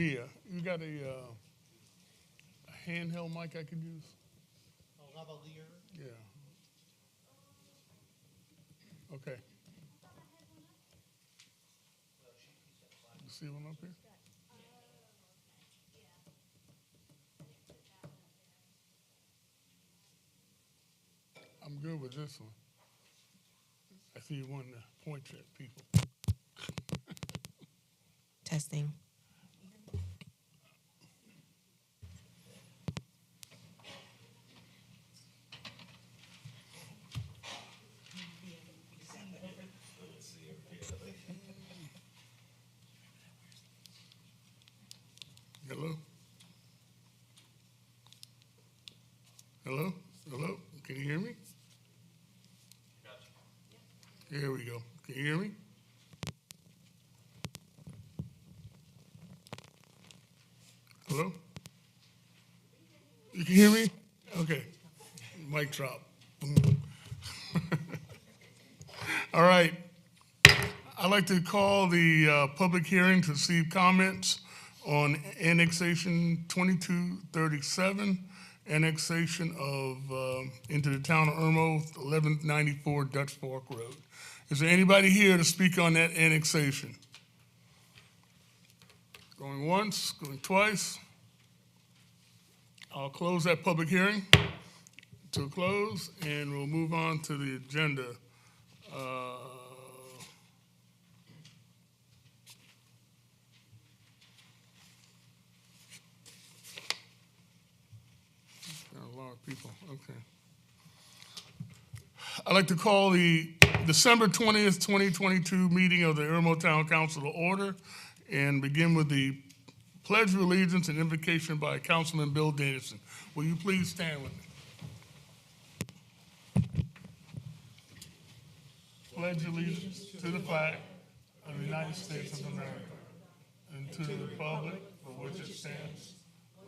Mia, you got a handheld mic I can use? A lavalier. Yeah. Okay. You see one up here? I'm good with this one. I see you wanting to point at people. Testing. Hello? Hello? Hello? Can you hear me? Here we go. Can you hear me? Hello? You can hear me? Okay. Mic drop. All right. I'd like to call the public hearing to receive comments on annexation 2237, annexation of into the town of Irmo, 1194 Dutch Fork Road. Is there anybody here to speak on that annexation? Going once, going twice. I'll close that public hearing to a close, and we'll move on to the agenda. Got a lot of people, okay. I'd like to call the December 20th, 2022 meeting of the Irmo Town Council to order and begin with the Pledge of Allegiance and invocation by Councilman Bill Danielson. Will you please stand with me? Pledge allegiance to the flag of the United States of America and to the republic for which it stands,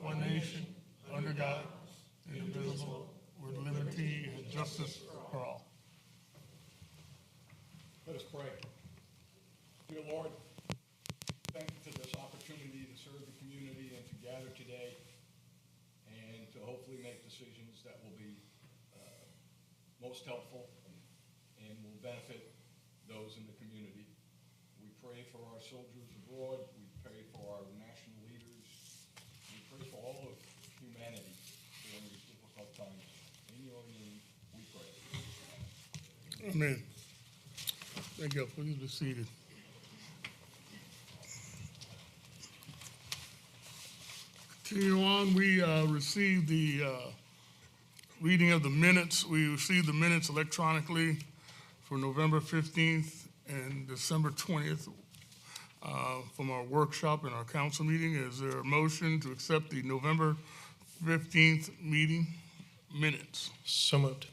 one nation, under God, indivisible, with liberty and justice for all. Let us pray. Dear Lord, thank you for this opportunity to serve the community and to gather today and to hopefully make decisions that will be most helpful and will benefit those in the community. We pray for our soldiers abroad. We pray for our national leaders. We pray for all of humanity during these difficult times. In your name, we pray. Amen. Thank you. Please be seated. Continue on. We received the reading of the minutes. We received the minutes electronically for November 15th and December 20th from our workshop and our council meeting. Is there a motion to accept the November 15th meeting minutes? So moved.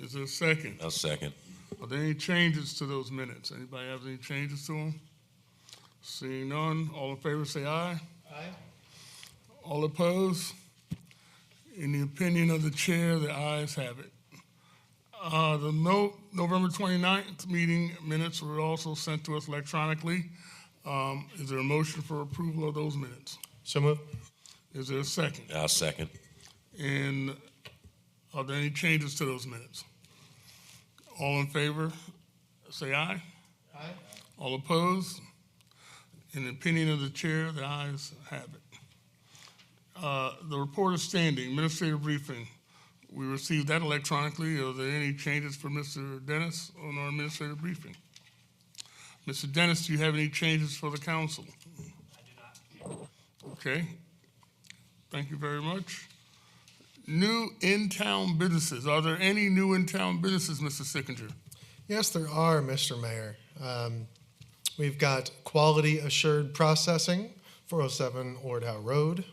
Is there a second? I'll second. Are there any changes to those minutes? Anybody have any changes to them? Seeing none, all in favor say aye. Aye. All opposed? In the opinion of the chair, the ayes have it. The November 29th meeting minutes were also sent to us electronically. Is there a motion for approval of those minutes? So moved. Is there a second? I'll second. And are there any changes to those minutes? All in favor, say aye. Aye. All opposed? In the opinion of the chair, the ayes have it. The report of standing, administrative briefing, we received that electronically. Are there any changes for Mr. Dennis on our administrative briefing? Mr. Dennis, do you have any changes for the council? I do not. Okay. Thank you very much. New in-town businesses. Are there any new in-town businesses, Mr. Sickinger? Yes, there are, Mr. Mayor. We've got Quality Assured Processing, 407 Ordhowe Road,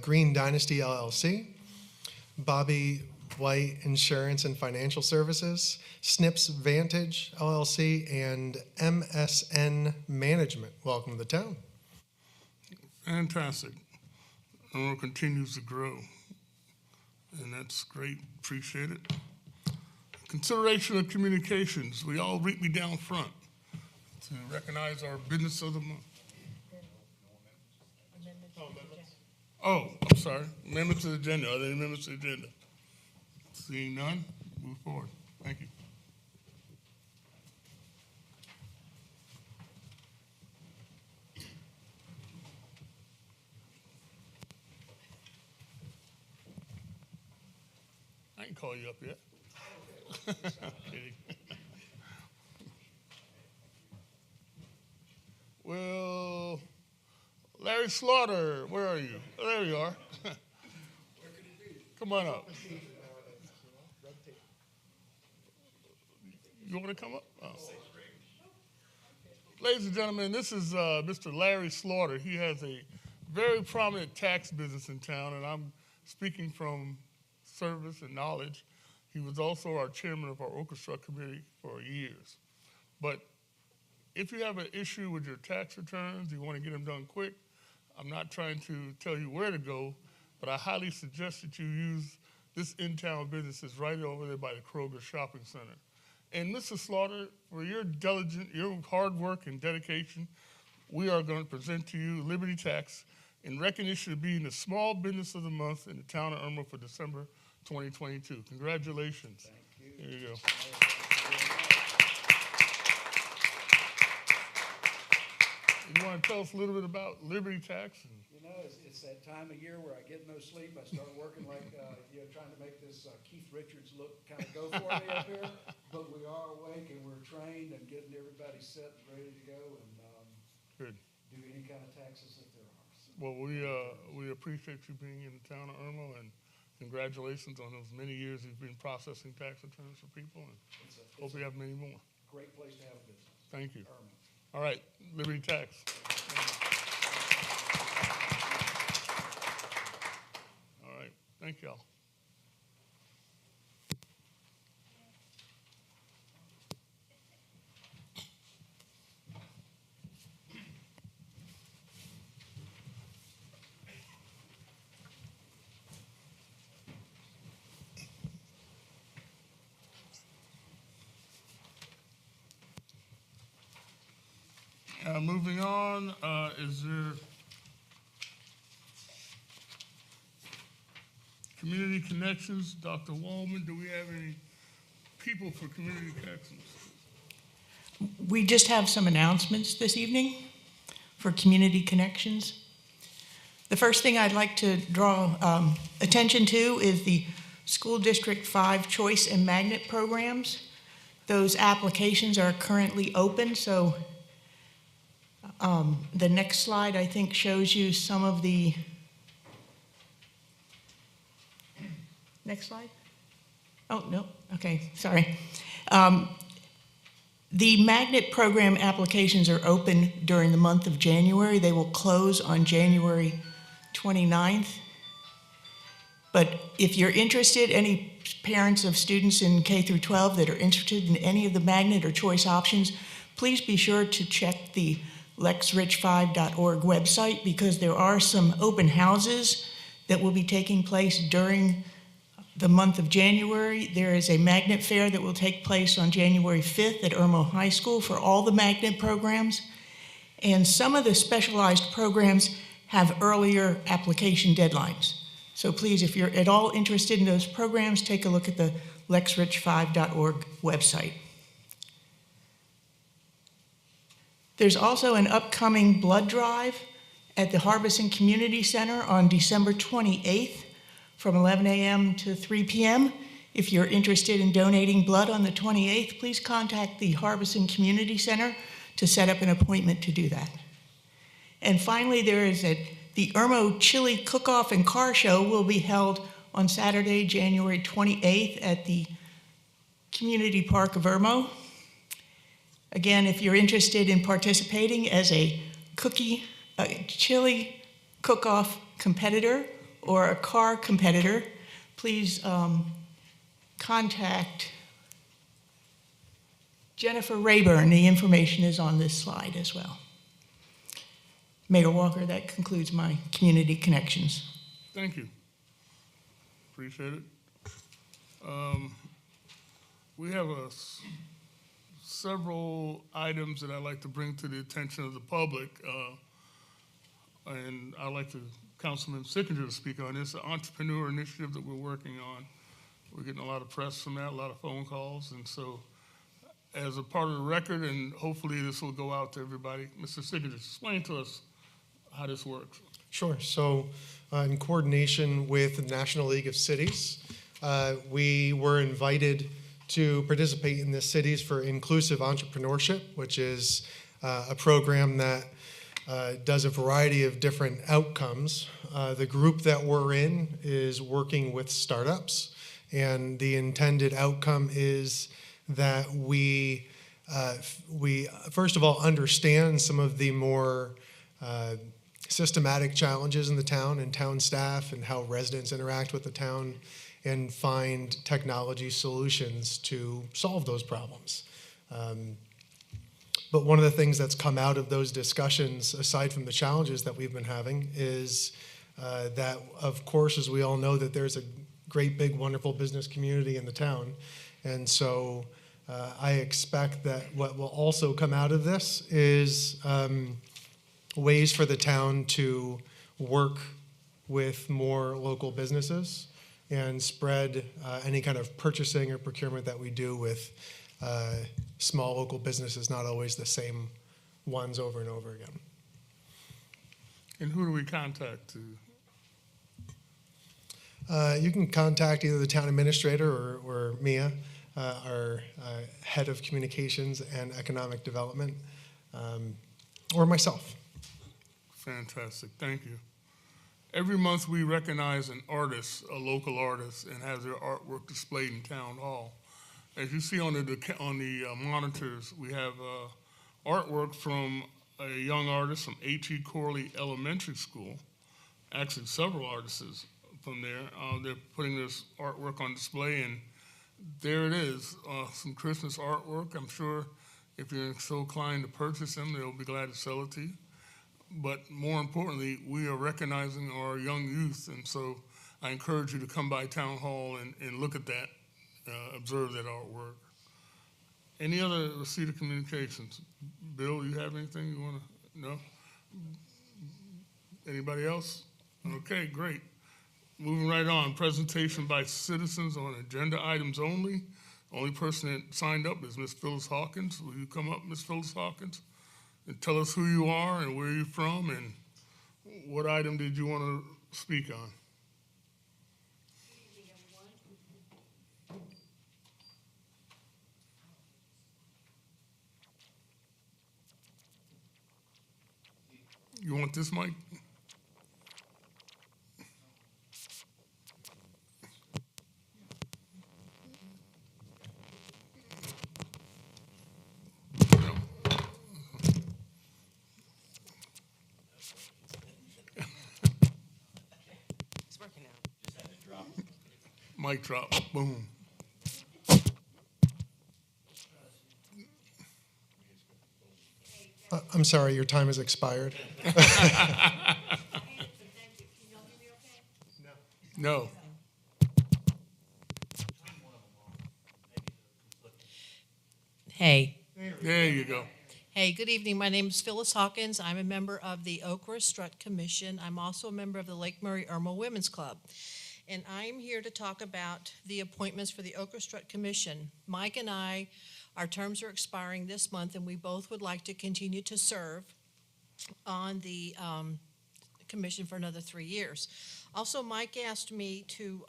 Green Dynasty LLC, Bobby White Insurance and Financial Services, Snips Vantage LLC, and MSN Management. Welcome to the town. Fantastic. Irmo continues to grow, and that's great. Appreciate it. Consideration of communications. We all meet me down front to recognize our business of the month. Oh, I'm sorry. Amendments to the agenda. Are there any amendments to the agenda? Seeing none, move forward. Thank you. I ain't call you up yet. Kidding. Well, Larry Slaughter, where are you? Oh, there you are. Come on up. You want to come up? Oh. Ladies and gentlemen, this is Mr. Larry Slaughter. He has a very prominent tax business in town, and I'm speaking from service and knowledge. He was also our chairman of our orchestra committee for years. But if you have an issue with your tax returns, you want to get them done quick, I'm not trying to tell you where to go, but I highly suggest that you use this in-town business. It's right over there by the Kroger Shopping Center. And Mr. Slaughter, for your your hard work and dedication, we are going to present to you Liberty Tax in recognition of being the small business of the month in the town of Irmo for December 2022. Congratulations. Thank you. Here you go. You want to tell us a little bit about Liberty Tax? You know, it's that time of year where I get no sleep. I start working like, trying to make this Keith Richards look kind of go for me up here. But we are awake and we're trained and getting everybody set and ready to go and Good. do any kind of taxes that there are. So, Well, we appreciate you being in the town of Irmo, and congratulations on those many years you've been processing tax returns for people, and hope you have many more. great place to have a business. Thank you. Irmo. All right, Liberty Tax. All right, thank y'all. Moving on, is there community connections? Dr. Wallman, do we have any people for community connections? We just have some announcements this evening for Community Connections. The first thing I'd like to draw attention to is the School District 5 Choice and Magnet programs. Those applications are currently open, so the next slide, I think, shows you some of the, next slide? Oh, no, okay, sorry. The magnet program applications are open during the month of January. They will close on January 29th. But if you're interested, any parents of students in K through 12 that are interested in any of the magnet or choice options, please be sure to check the lexrich5.org website, because there are some open houses that will be taking place during the month of January. There is a magnet fair that will take place on January 5th at Irmo High School for all the magnet programs. And some of the specialized programs have earlier application deadlines. So please, if you're at all interested in those programs, take a look at the lexrich5.org website. There's also an upcoming blood drive at the Harbison Community Center on December 28th from 11 a.m. to 3 p.m. If you're interested in donating blood on the 28th, please contact the Harbison Community Center to set up an appointment to do that. And finally, there is the Irmo Chili Cook-Off and Car Show will be held on Saturday, January 28th at the Community Park of Irmo. Again, if you're interested in participating as a chili cook-off competitor or a car competitor, please contact Jennifer Rayburn. The information is on this slide as well. Mayor Walker, that concludes my community connections. Thank you. Appreciate it. We have several items that I'd like to bring to the attention of the public, and I'd like to Councilman Sickinger to speak on this, the entrepreneur initiative that we're working on. We're getting a lot of press from that, a lot of phone calls, and so as a part of the record, and hopefully this will go out to everybody, Mr. Sickinger, explain to us how this works. Sure. So, in coordination with the National League of Cities, we were invited to participate in the Cities for Inclusive Entrepreneurship, which is a program that does a variety of different outcomes. The group that we're in is working with startups, and the intended outcome is that we first of all understand some of the more systematic challenges in the town and town staff and how residents interact with the town, and find technology solutions to solve those problems. But one of the things that's come out of those discussions, aside from the challenges that we've been having, is that, of course, as we all know, that there's a great, big, wonderful business community in the town. And so I expect that what will also come out of this is ways for the town to work with more local businesses and spread any kind of purchasing or procurement that we do with small local businesses, not always the same ones over and over again. And who do we contact to? You can contact either the town administrator or Mia, our head of communications and economic development, or myself. Fantastic, thank you. Every month we recognize an artist, a local artist, and have their artwork displayed in Town Hall. As you see on the monitors, we have artwork from a young artist from H.E. Corley Elementary School. Actually, several artists from there. They're putting this artwork on display, and there it is, some Christmas artwork. I'm sure if you're so inclined to purchase them, they'll be glad to sell it to you. But more importantly, we are recognizing our young youth, and so I encourage you to come by Town Hall and look at that, observe that artwork. Any other receipt of communications? Bill, you have anything you want to know? Anybody else? Okay, great. Moving right on, presentation by citizens on agenda items only. Only person that signed up is Ms. Phyllis Hawkins. Will you come up, Ms. Phyllis Hawkins, and tell us who you are and where you're from and what item did you want to speak on? You want this mic? It's working now. Mic drop, boom. I'm sorry, your time has expired. No. Hey. There you go. Hey, good evening. My name is Phyllis Hawkins. I'm a member of the Okra Strut Commission. I'm also a member of the Lake Murray Irmo Women's Club. And I'm here to talk about the appointments for the Okra Strut Commission. Mike and I, our terms are expiring this month, and we both would like to continue to serve on the commission for another 3 years. Also, Mike asked me to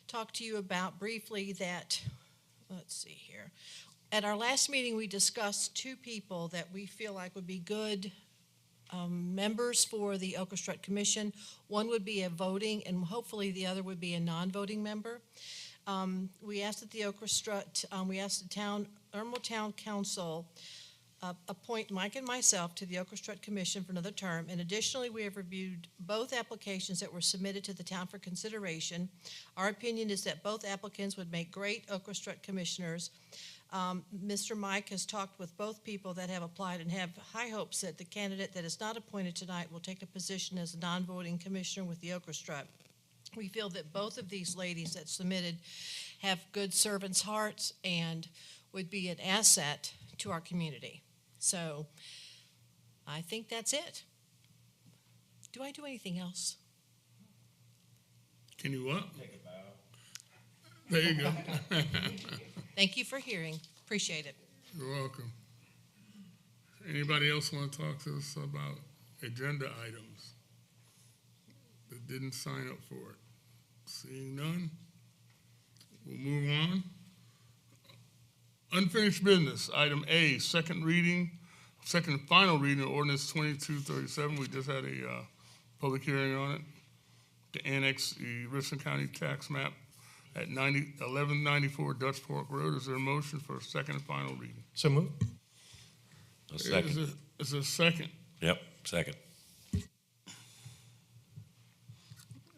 talk to you about briefly that, let's see here. At our last meeting, we discussed 2 people that we feel like would be good members for the Okra Strut Commission. One would be a voting, and hopefully the other would be a non-voting member. We asked that the Okra Strut, we asked the Irmo Town Council appoint Mike and myself to the Okra Strut Commission for another term. And additionally, we have reviewed both applications that were submitted to the town for consideration. Our opinion is that both applicants would make great Okra Strut commissioners. Mr. Mike has talked with both people that have applied and have high hopes that the candidate that is not appointed tonight will take a position as a non-voting commissioner with the Okra Strut. We feel that both of these ladies that submitted have good servants' hearts and would be an asset to our community. So I think that's it. Do I do anything else? Can you what? Take a bow. There you go. Thank you for hearing. Appreciate it. You're welcome. Anybody else want to talk to us about agenda items that didn't sign up for it? Seeing none, we'll move on. Unfinished business, item A, second and final reading of ordinance 2237. We just had a public hearing on it to annex the Richland County tax map at 1194 Dutch Fork Road. Is there a motion for a second and final reading? So move. A second. Is there a second? Yep, second.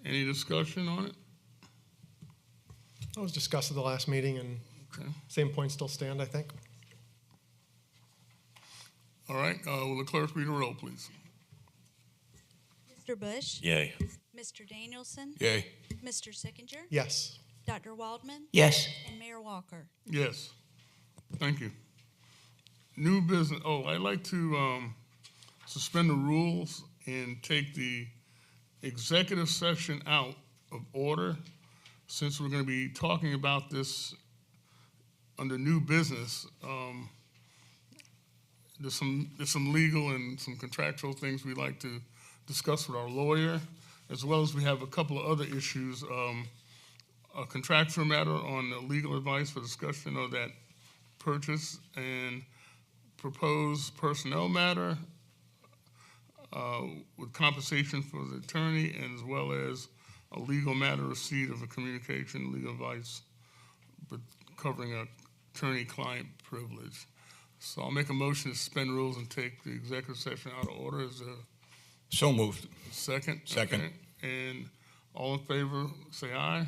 Any discussion on it? That was discussed at the last meeting, and Okay. same points still stand, I think. All right, will the clerk read a roll, please? Mr. Bush? Yay. Mr. Danielson? Yay. Mr. Sickinger? Yes. Dr. Waldman? Yes. And Mayor Walker? Yes. Thank you. New business, I'd like to suspend the rules and take the executive session out of order, since we're going to be talking about this under new business. There's some legal and some contractual things we'd like to discuss with our lawyer, as well as we have a couple of other issues. A contractual matter on the legal advice for discussion of that purchase, and proposed personnel matter with compensation for the attorney, and as well as a legal matter, receipt of a communication, legal advice, but covering a attorney-client privilege. So I'll make a motion to suspend rules and take the executive session out of order. Is there a So moved. second? Second. Okay. And all in favor, say aye.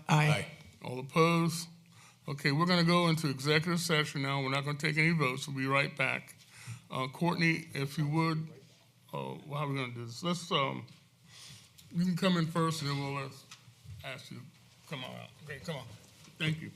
Aye. All opposed? Okay, we're going to go into executive session now. We're not going to take any votes. We'll be right back. Courtney, if you would, how are we going to do this? You can come in first, and then we'll ask you to come on out. Okay, come on. Thank you.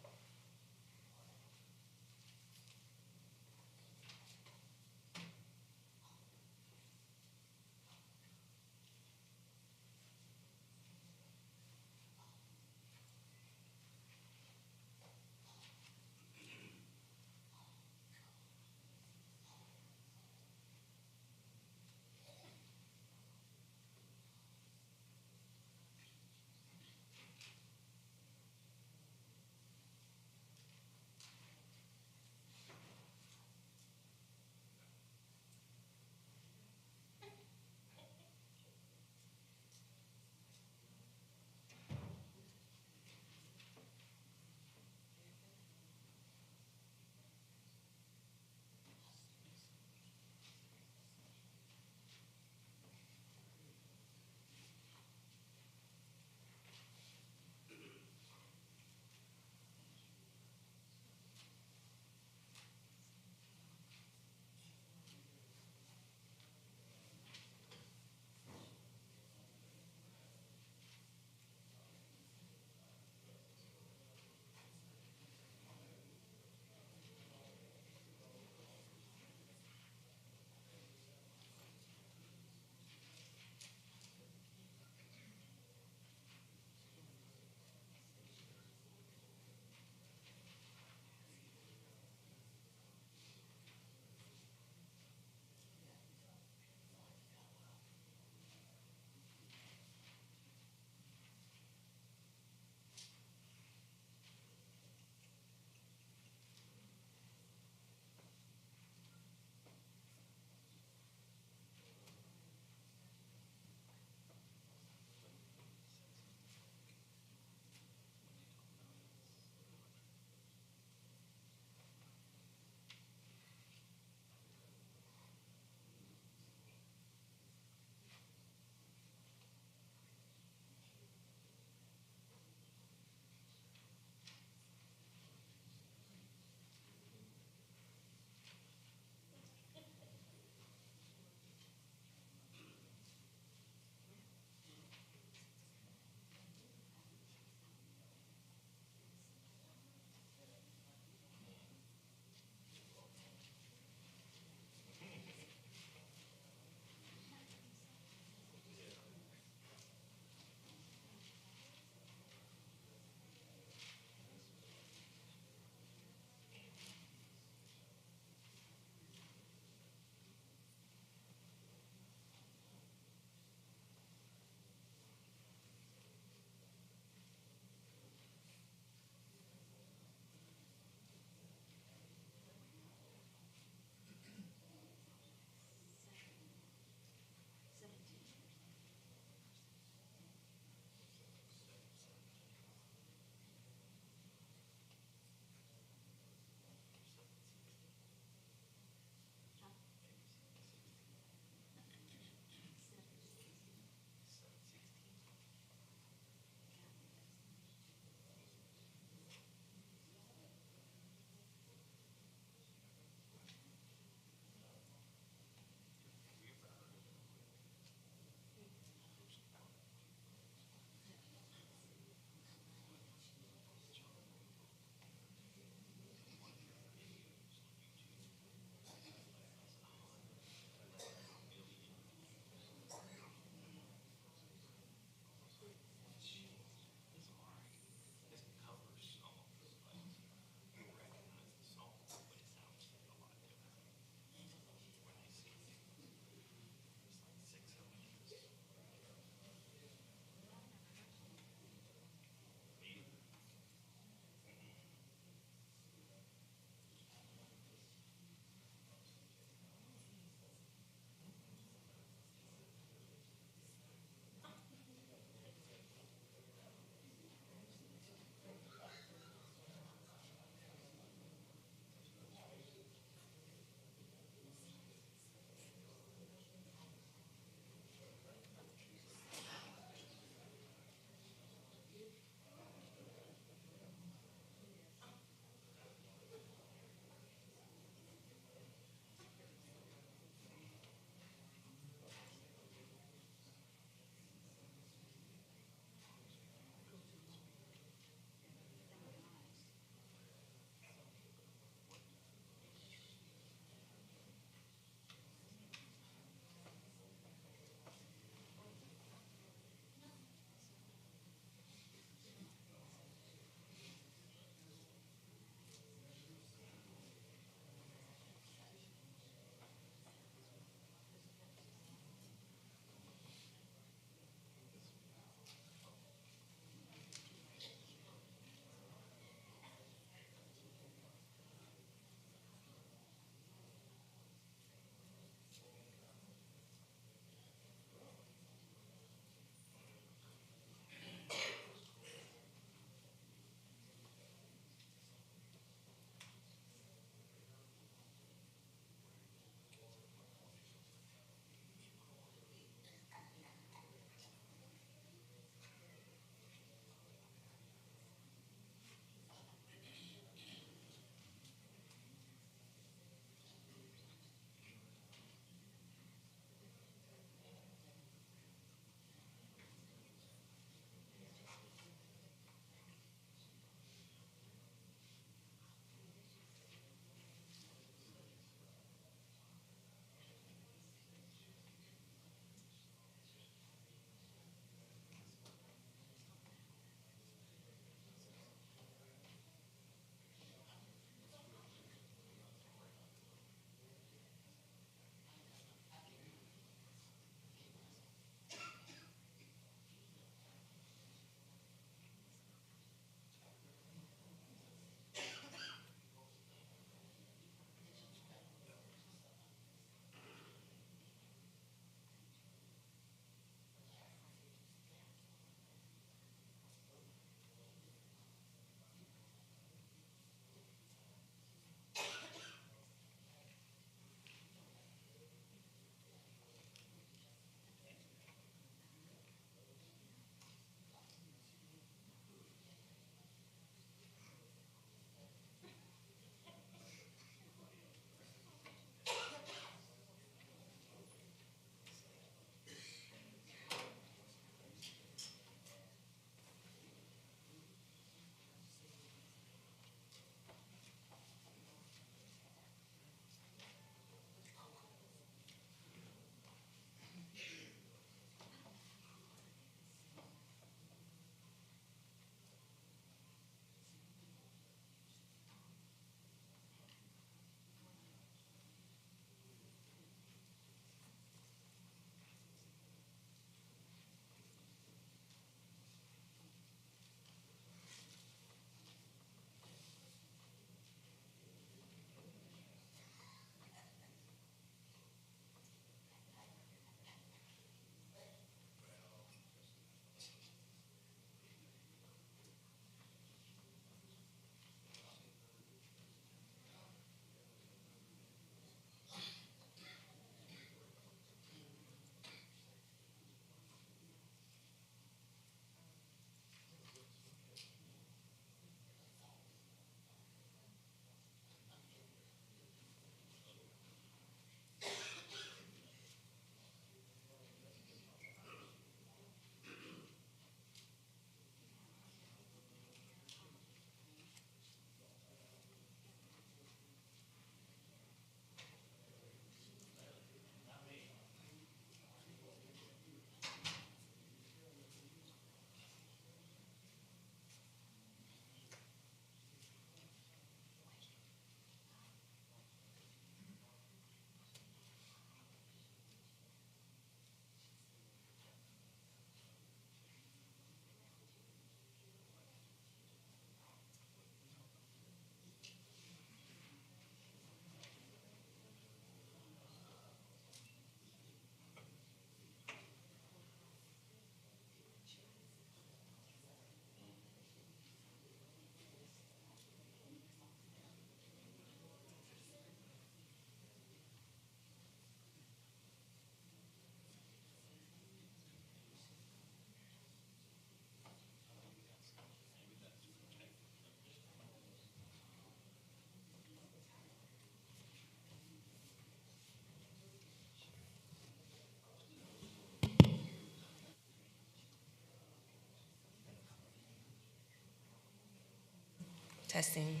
Testing.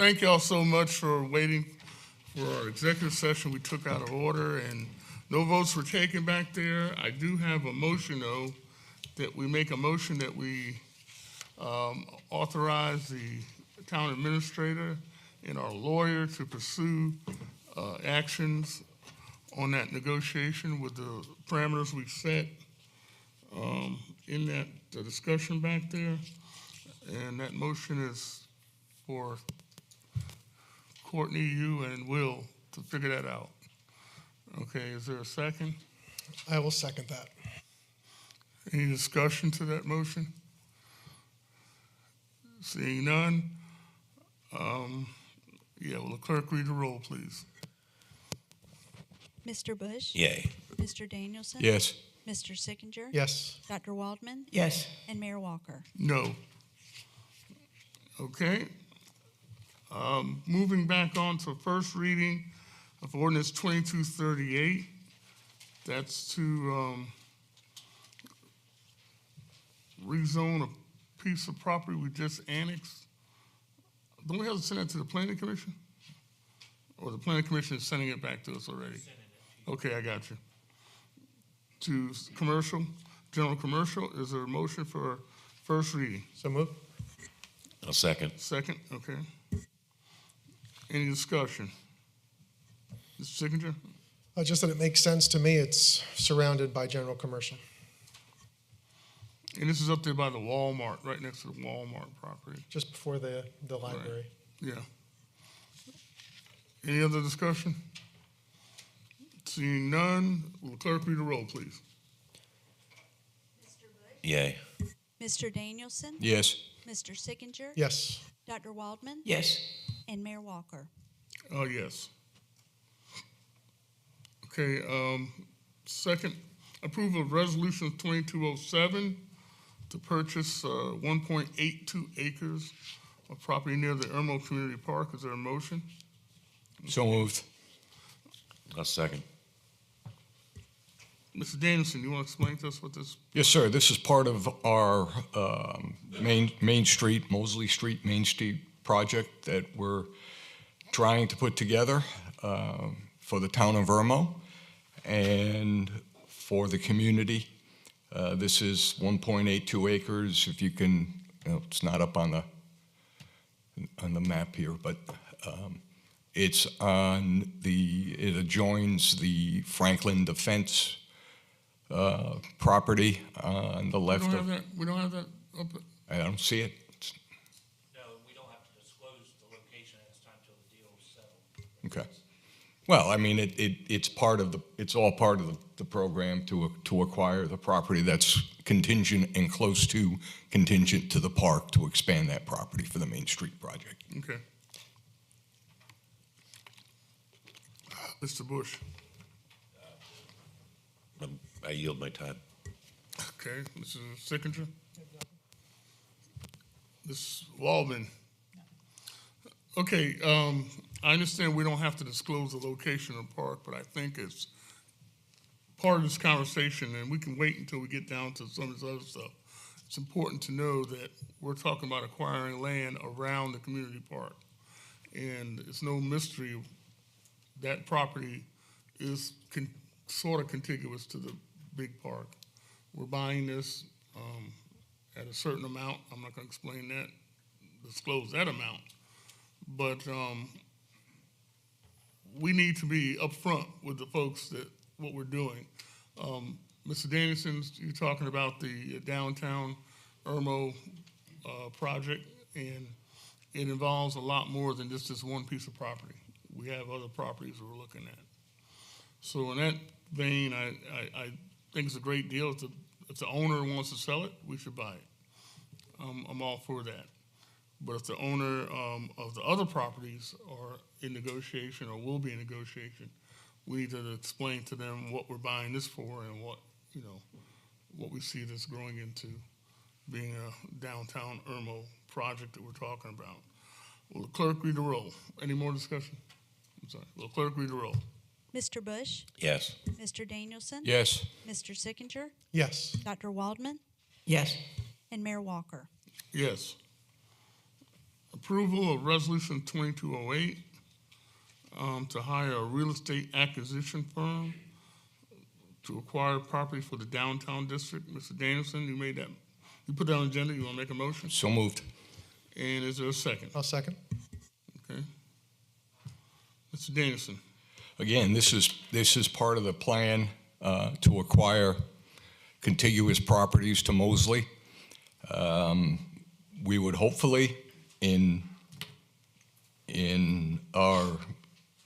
thank y'all so much for waiting for our executive session. We took out of order and no votes were taken back there. I do have a motion, though, that we make a motion that we authorize the town administrator and our lawyer to pursue actions on that negotiation with the parameters we set in that discussion back there. And that motion is for Courtney, you, and Will to figure that out. Okay, is there a second? I will second that. Any discussion to that motion? Seeing none, will the clerk read the roll, please? Mr. Bush? Yay. Mr. Danielson? Yes. Mr. Sickinger? Yes. Dr. Waldman? Yes. And Mayor Walker? No. Okay. Moving back on to first reading of ordinance 2238. That's to rezone a piece of property we just annexed. Don't we have to send that to the planning commission? Or the planning commission is sending it back to us already? Okay, I got you. To commercial, general commercial, is there a motion for first reading? So move. I'll second. Second, okay. Any discussion? Mr. Sickinger? Just that it makes sense to me. It's surrounded by general commercial. And this is up there by the Walmart, right next to the Walmart property. Just before the library. Yeah. Any other discussion? Seeing none, will the clerk read the roll, please? Yay. Mr. Danielson? Yes. Mr. Sickinger? Yes. Dr. Waldman? Yes. And Mayor Walker? Oh, yes. Okay, second, approval of resolution 2207 to purchase 1.82 acres of property near the Irmo Community Park. Is there a motion? So moved. I'll second. Mr. Danielson, you want to explain to us what this? Yes, sir. This is part of our Main Street, Mosley Street, Main Street project that we're trying to put together for the town of Irmo and for the community. This is 1.82 acres. If you can, it's not up on the map here, but it's on it adjoins the Franklin Defense property on the left of. We don't have that up. I don't see it. No, we don't have to disclose the location at this time till the deal is settled. Okay. Well, I mean, it's all part of the program to acquire the property that's contingent and close to contingent to the park to expand that property for the Main Street project. Okay. Mr. Bush. I yield my time. Okay, Mr. Sickinger? Ms. Waldman? Okay, I understand we don't have to disclose the location of the park, but I think it's part of this conversation, and we can wait until we get down to some of this other stuff. It's important to know that we're talking about acquiring land around the community park. And it's no mystery that property is sort of contiguous to the big park. We're buying this at a certain amount. I'm not going to explain that, disclose that amount. But we need to be upfront with the folks that what we're doing. Mr. Danielson, you're talking about the downtown Irmo project, and it involves a lot more than just this one piece of property. We have other properties we're looking at. So in that vein, I think it's a great deal. If the owner wants to sell it, we should buy it. I'm all for that. But if the owner of the other properties are in negotiation or will be in negotiation, we need to explain to them what we're buying this for and what we see this growing into being a downtown Irmo project that we're talking about. Will the clerk read the roll? Any more discussion? I'm sorry. Will the clerk read the roll? Mr. Bush? Yes. Mr. Danielson? Yes. Mr. Sickinger? Yes. Dr. Waldman? Yes. And Mayor Walker? Yes. Approval of Resolution 2208 to hire a real estate acquisition firm to acquire property for the downtown district. Mr. Danielson, you made that, you put that on the agenda. You want to make a motion? So moved. And is there a second? I'll second. Okay. Mr. Danielson. Again, this is part of the plan to acquire contiguous properties to Mosley. We would hopefully, in our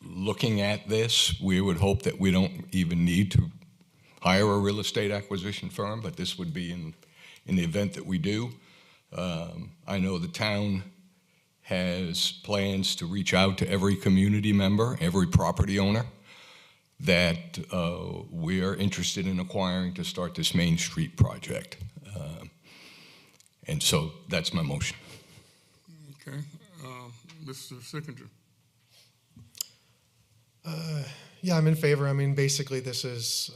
looking at this, we would hope that we don't even need to hire a real estate acquisition firm, but this would be in the event that we do. I know the town has plans to reach out to every community member, every property owner that we are interested in acquiring to start this Main Street project. And so that's my motion. Okay. Mr. Sickinger. Yeah, I'm in favor. I mean, basically, this is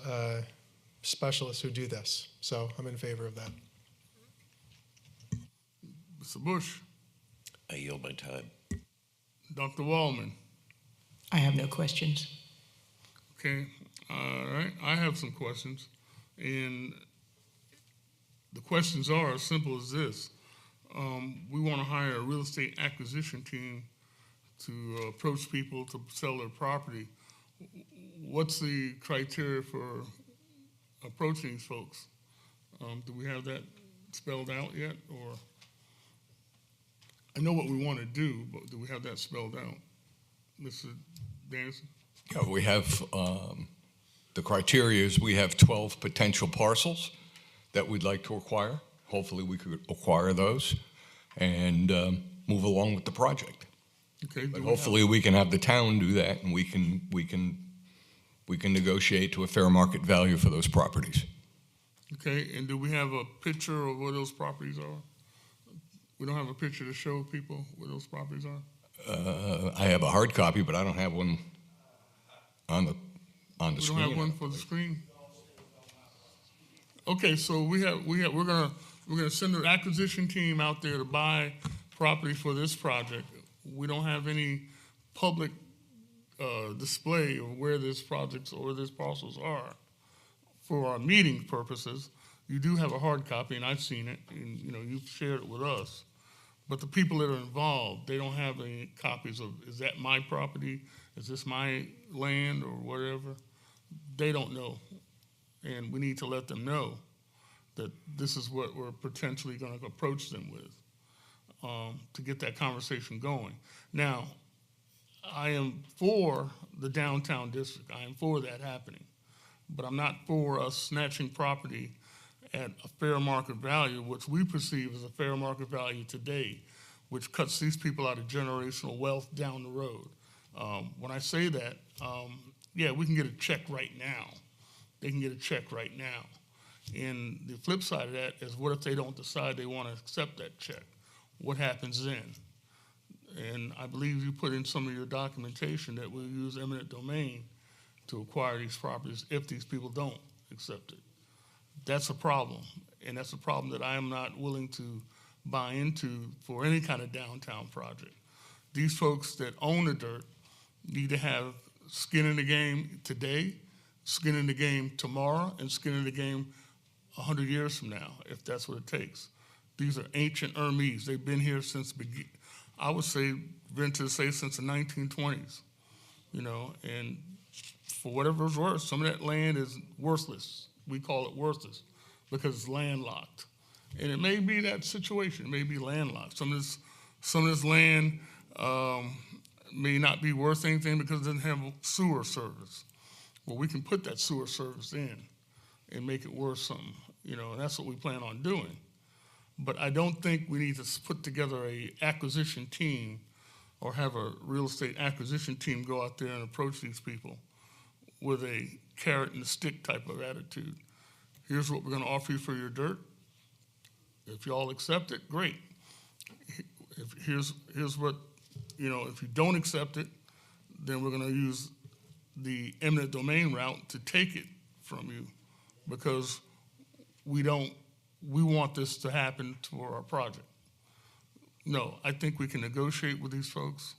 specialists who do this, so I'm in favor of that. Mr. Bush. I yield my time. Dr. Wallman. I have no questions. Okay. All right. I have some questions. And the questions are as simple as this. We want to hire a real estate acquisition team to approach people to sell their property. What's the criteria for approaching these folks? Do we have that spelled out yet? Or I know what we want to do, but do we have that spelled out? Mr. Danielson? Yeah, we have, the criteria is we have 12 potential parcels that we'd like to acquire. Hopefully we could acquire those and move along with the project. Okay. But hopefully we can have the town do that, and we can negotiate to a fair market value for those properties. Okay, and do we have a picture of where those properties are? We don't have a picture to show people where those properties are? I have a hard copy, but I don't have one on the We screen. don't have one for the screen? Okay, so we're gonna send an acquisition team out there to buy property for this project. We don't have any public display of where this projects or these parcels are. For our meeting purposes, you do have a hard copy, and I've seen it, and you've shared it with us. But the people that are involved, they don't have any copies of, is that my property? Is this my land or whatever? They don't know. And we need to let them know that this is what we're potentially going to approach them with to get that conversation going. Now, I am for the downtown district. I am for that happening. But I'm not for us snatching property at a fair market value, which we perceive as a fair market value today, which cuts these people out of generational wealth down the road. When I say that, yeah, we can get a check right now. They can get a check right now. And the flip side of that is, what if they don't decide they want to accept that check? What happens then? And I believe you put in some of your documentation that we'll use eminent domain to acquire these properties if these people don't accept it. That's a problem, and that's a problem that I am not willing to buy into for any kind of downtown project. These folks that own the dirt need to have skin in the game today, skin in the game tomorrow, and skin in the game 100 years from now, if that's what it takes. These are ancient Irmese. They've been here since, I would say, venture to say since the 1920s, and for whatever it's worth, some of that land is worthless. We call it worthless because it's landlocked. And it may be that situation. It may be landlocked. Some of this land may not be worth anything because it doesn't have sewer service. Well, we can put that sewer service in and make it worth something, and that's what we plan on doing. But I don't think we need to put together a acquisition team or have a real estate acquisition team go out there and approach these people with a carrot and a stick type of attitude. Here's what we're going to offer you for your dirt. If you all accept it, great. Here's what, if you don't accept it, then we're going to use the eminent domain route to take it from you, because we want this to happen for our project. No, I think we can negotiate with these folks,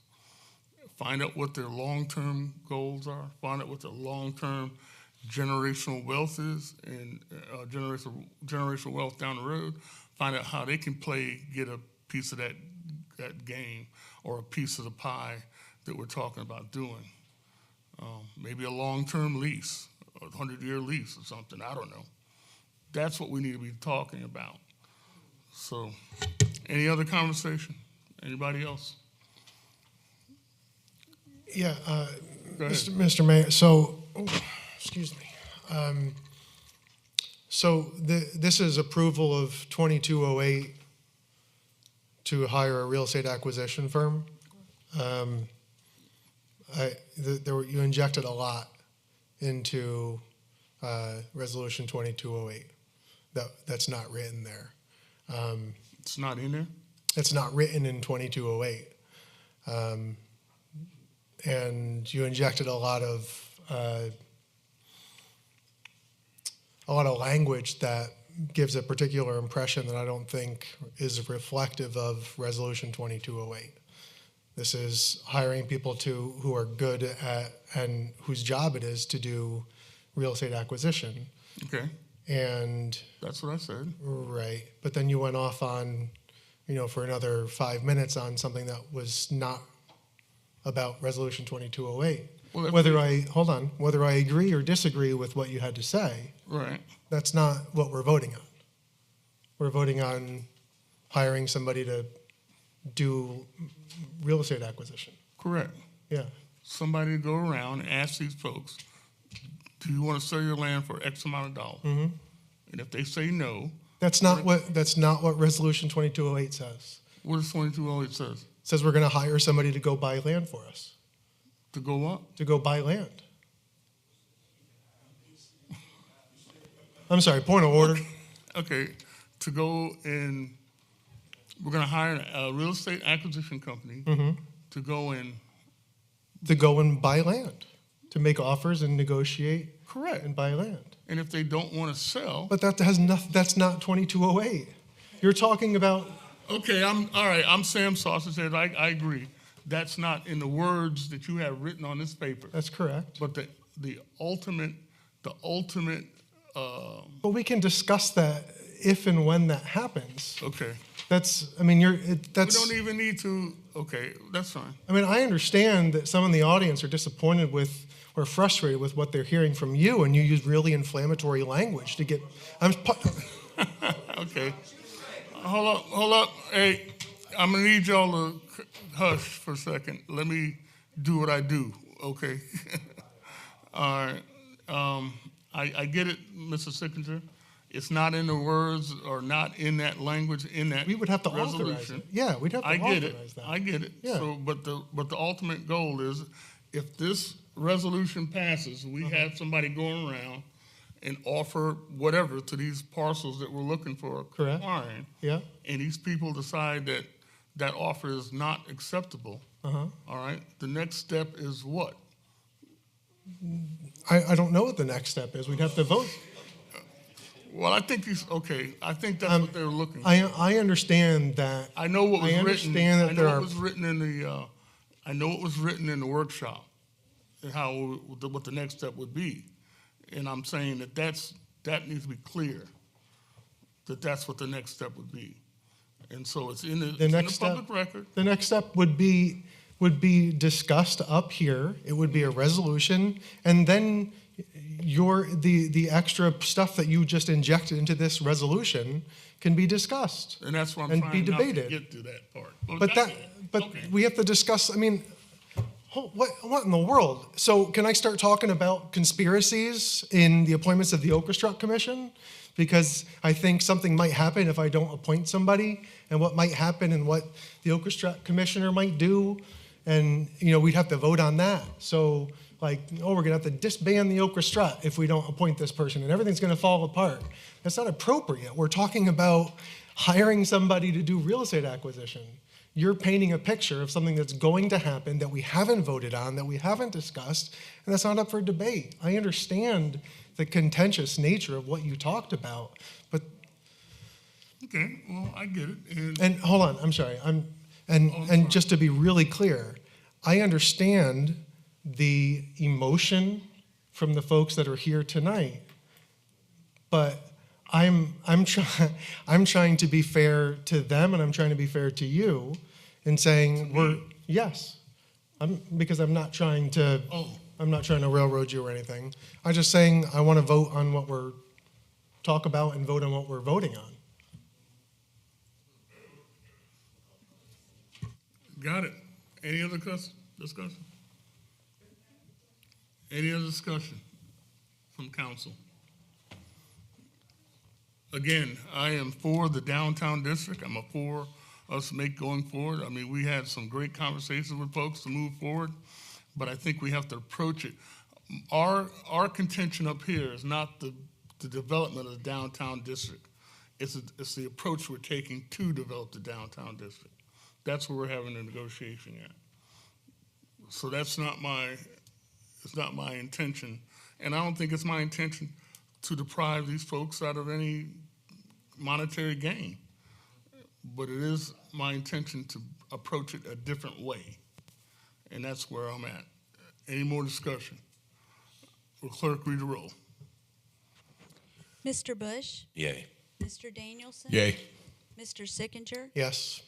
find out what their long-term goals are, find out what their long-term generational wealth is, and generational wealth down the road, find out how they can get a piece of that game or a piece of the pie that we're talking about doing. Maybe a long-term lease, a 100-year lease or something, I don't know. That's what we need to be talking about. So, any other conversation? Anybody else? Yeah, Go ahead. Mr. Mayor, so, excuse me. This is approval of 2208 to hire a real estate acquisition firm. You injected a lot into Resolution 2208. That's not written there. It's not in there? It's not written in 2208. And you injected a lot of language that gives a particular impression that I don't think is reflective of Resolution 2208. This is hiring people who are good at and whose job it is to do real estate acquisition. Okay, And that's what I said. right, but then you went off on, for another 5 minutes on something that was not about Resolution 2208. Well, if whether I agree or disagree with what you had to say, Right. that's not what we're voting on. We're voting on hiring somebody to do real estate acquisition. Correct. Yeah. Somebody to go around and ask these folks, do you want to sell your land for X amount of dollars? Mm-hmm. And if they say no, That's not what Resolution 2208 says. what does 2208 says? It says we're going to hire somebody to go buy land for us. To go up? To go buy land. I'm sorry, point of order. Okay, to go and, we're going to hire a real estate acquisition company to go in. To go and buy land, to make offers and negotiate Correct. and buy land. And if they don't want to sell, But that's not 2208. You're talking about, okay, all right, I'm Sam Sausage Head, I agree. That's not in the words that you have written on this paper. that's correct. But the ultimate, But we can discuss that if and when that happens. okay. That's, I We don't even need to, okay, that's fine. I understand that some in the audience are disappointed with or frustrated with what they're hearing from you, and you use really inflammatory language to get. Okay. Hold up. Hey, I'm gonna need y'all to hush for a second. Let me do what I do, okay? All right. I get it, Mr. Sickinger. It's not in the words or not in that language in that We would have to authorize resolution. it. Yeah, we'd have to I get authorize it. that. I get it. Yeah. So, but the ultimate goal is, if this resolution passes, we have somebody going around and offer whatever to these parcels that we're looking for Correct. acquiring, Yeah. and these people decide that that offer is not acceptable. Uh-huh. All right. The next step is what? I don't know what the next step is. We'd have to vote. Well, I think okay. I think that's what they're looking for. I understand that. I know what was I written. understand that I know there what are. was written in the. I know what was written in the workshop, and what the next step would be, and I'm saying that needs to be clear. That's what the next step would be, and so it's in the next step. public record. The next step would be discussed up here. It would be a resolution, and then the extra stuff that you just injected into this resolution can be discussed. And that's what I'm and trying be not to debated. get to that part. But Okay. we have to discuss. What in the world? So can I start talking about conspiracies in the appointments of the Okerstruck Commission? Because I think something might happen if I don't appoint somebody, and what might happen and what the Okerstruck Commissioner might do, and we'd have to vote on that. So we're gonna have to disband the Okerstruck if we don't appoint this person, and everything's gonna fall apart. That's not appropriate. We're talking about hiring somebody to do real estate acquisition. You're painting a picture of something that's going to happen that we haven't voted on, that we haven't discussed, and that's not up for debate. I understand the contentious nature of what you talked about, but Okay. Well, I get it. and hold on, I'm sorry. And just to be really clear, I understand the emotion from the folks that are here tonight, but I'm trying to be fair to them, and I'm trying to be fair to you in saying yes. Because I'm not trying to railroad you or anything. I'm just saying I want to vote on what we're talk about and vote on what we're voting on. Got it. Any other discussion? Any other discussion from council? Again, I am for the downtown district. I'm for us going forward. I mean, we had some great conversations with folks to move forward, but I think we have to approach it. Our contention up here is not the development of the downtown district. It's the approach we're taking to develop the downtown district. That's where we're having a negotiation at. So it's not my intention, and I don't think it's my intention to deprive these folks out of any monetary gain. But it is my intention to approach it a different way, and that's where I'm at. Any more discussion? Will clerk read the roll? Mr. Bush, Yay. Mr. Danielson. Yay. Mr. Sickinger, Yes.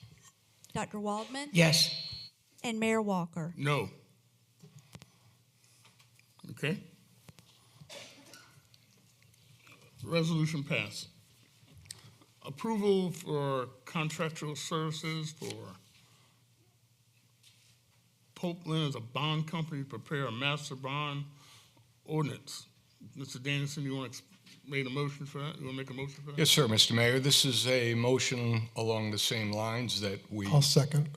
Dr. Waldman, Yes. and Mayor Walker. No. Okay. Resolution passed. Approval for contractual services for Popeland as a bond company to prepare a master bond ordinance. Mr. Danielson, you want to make a motion for that? You want to make a motion for that? Yes, sir, Mr. Mayor. This is a motion along the same lines that we. I'll second.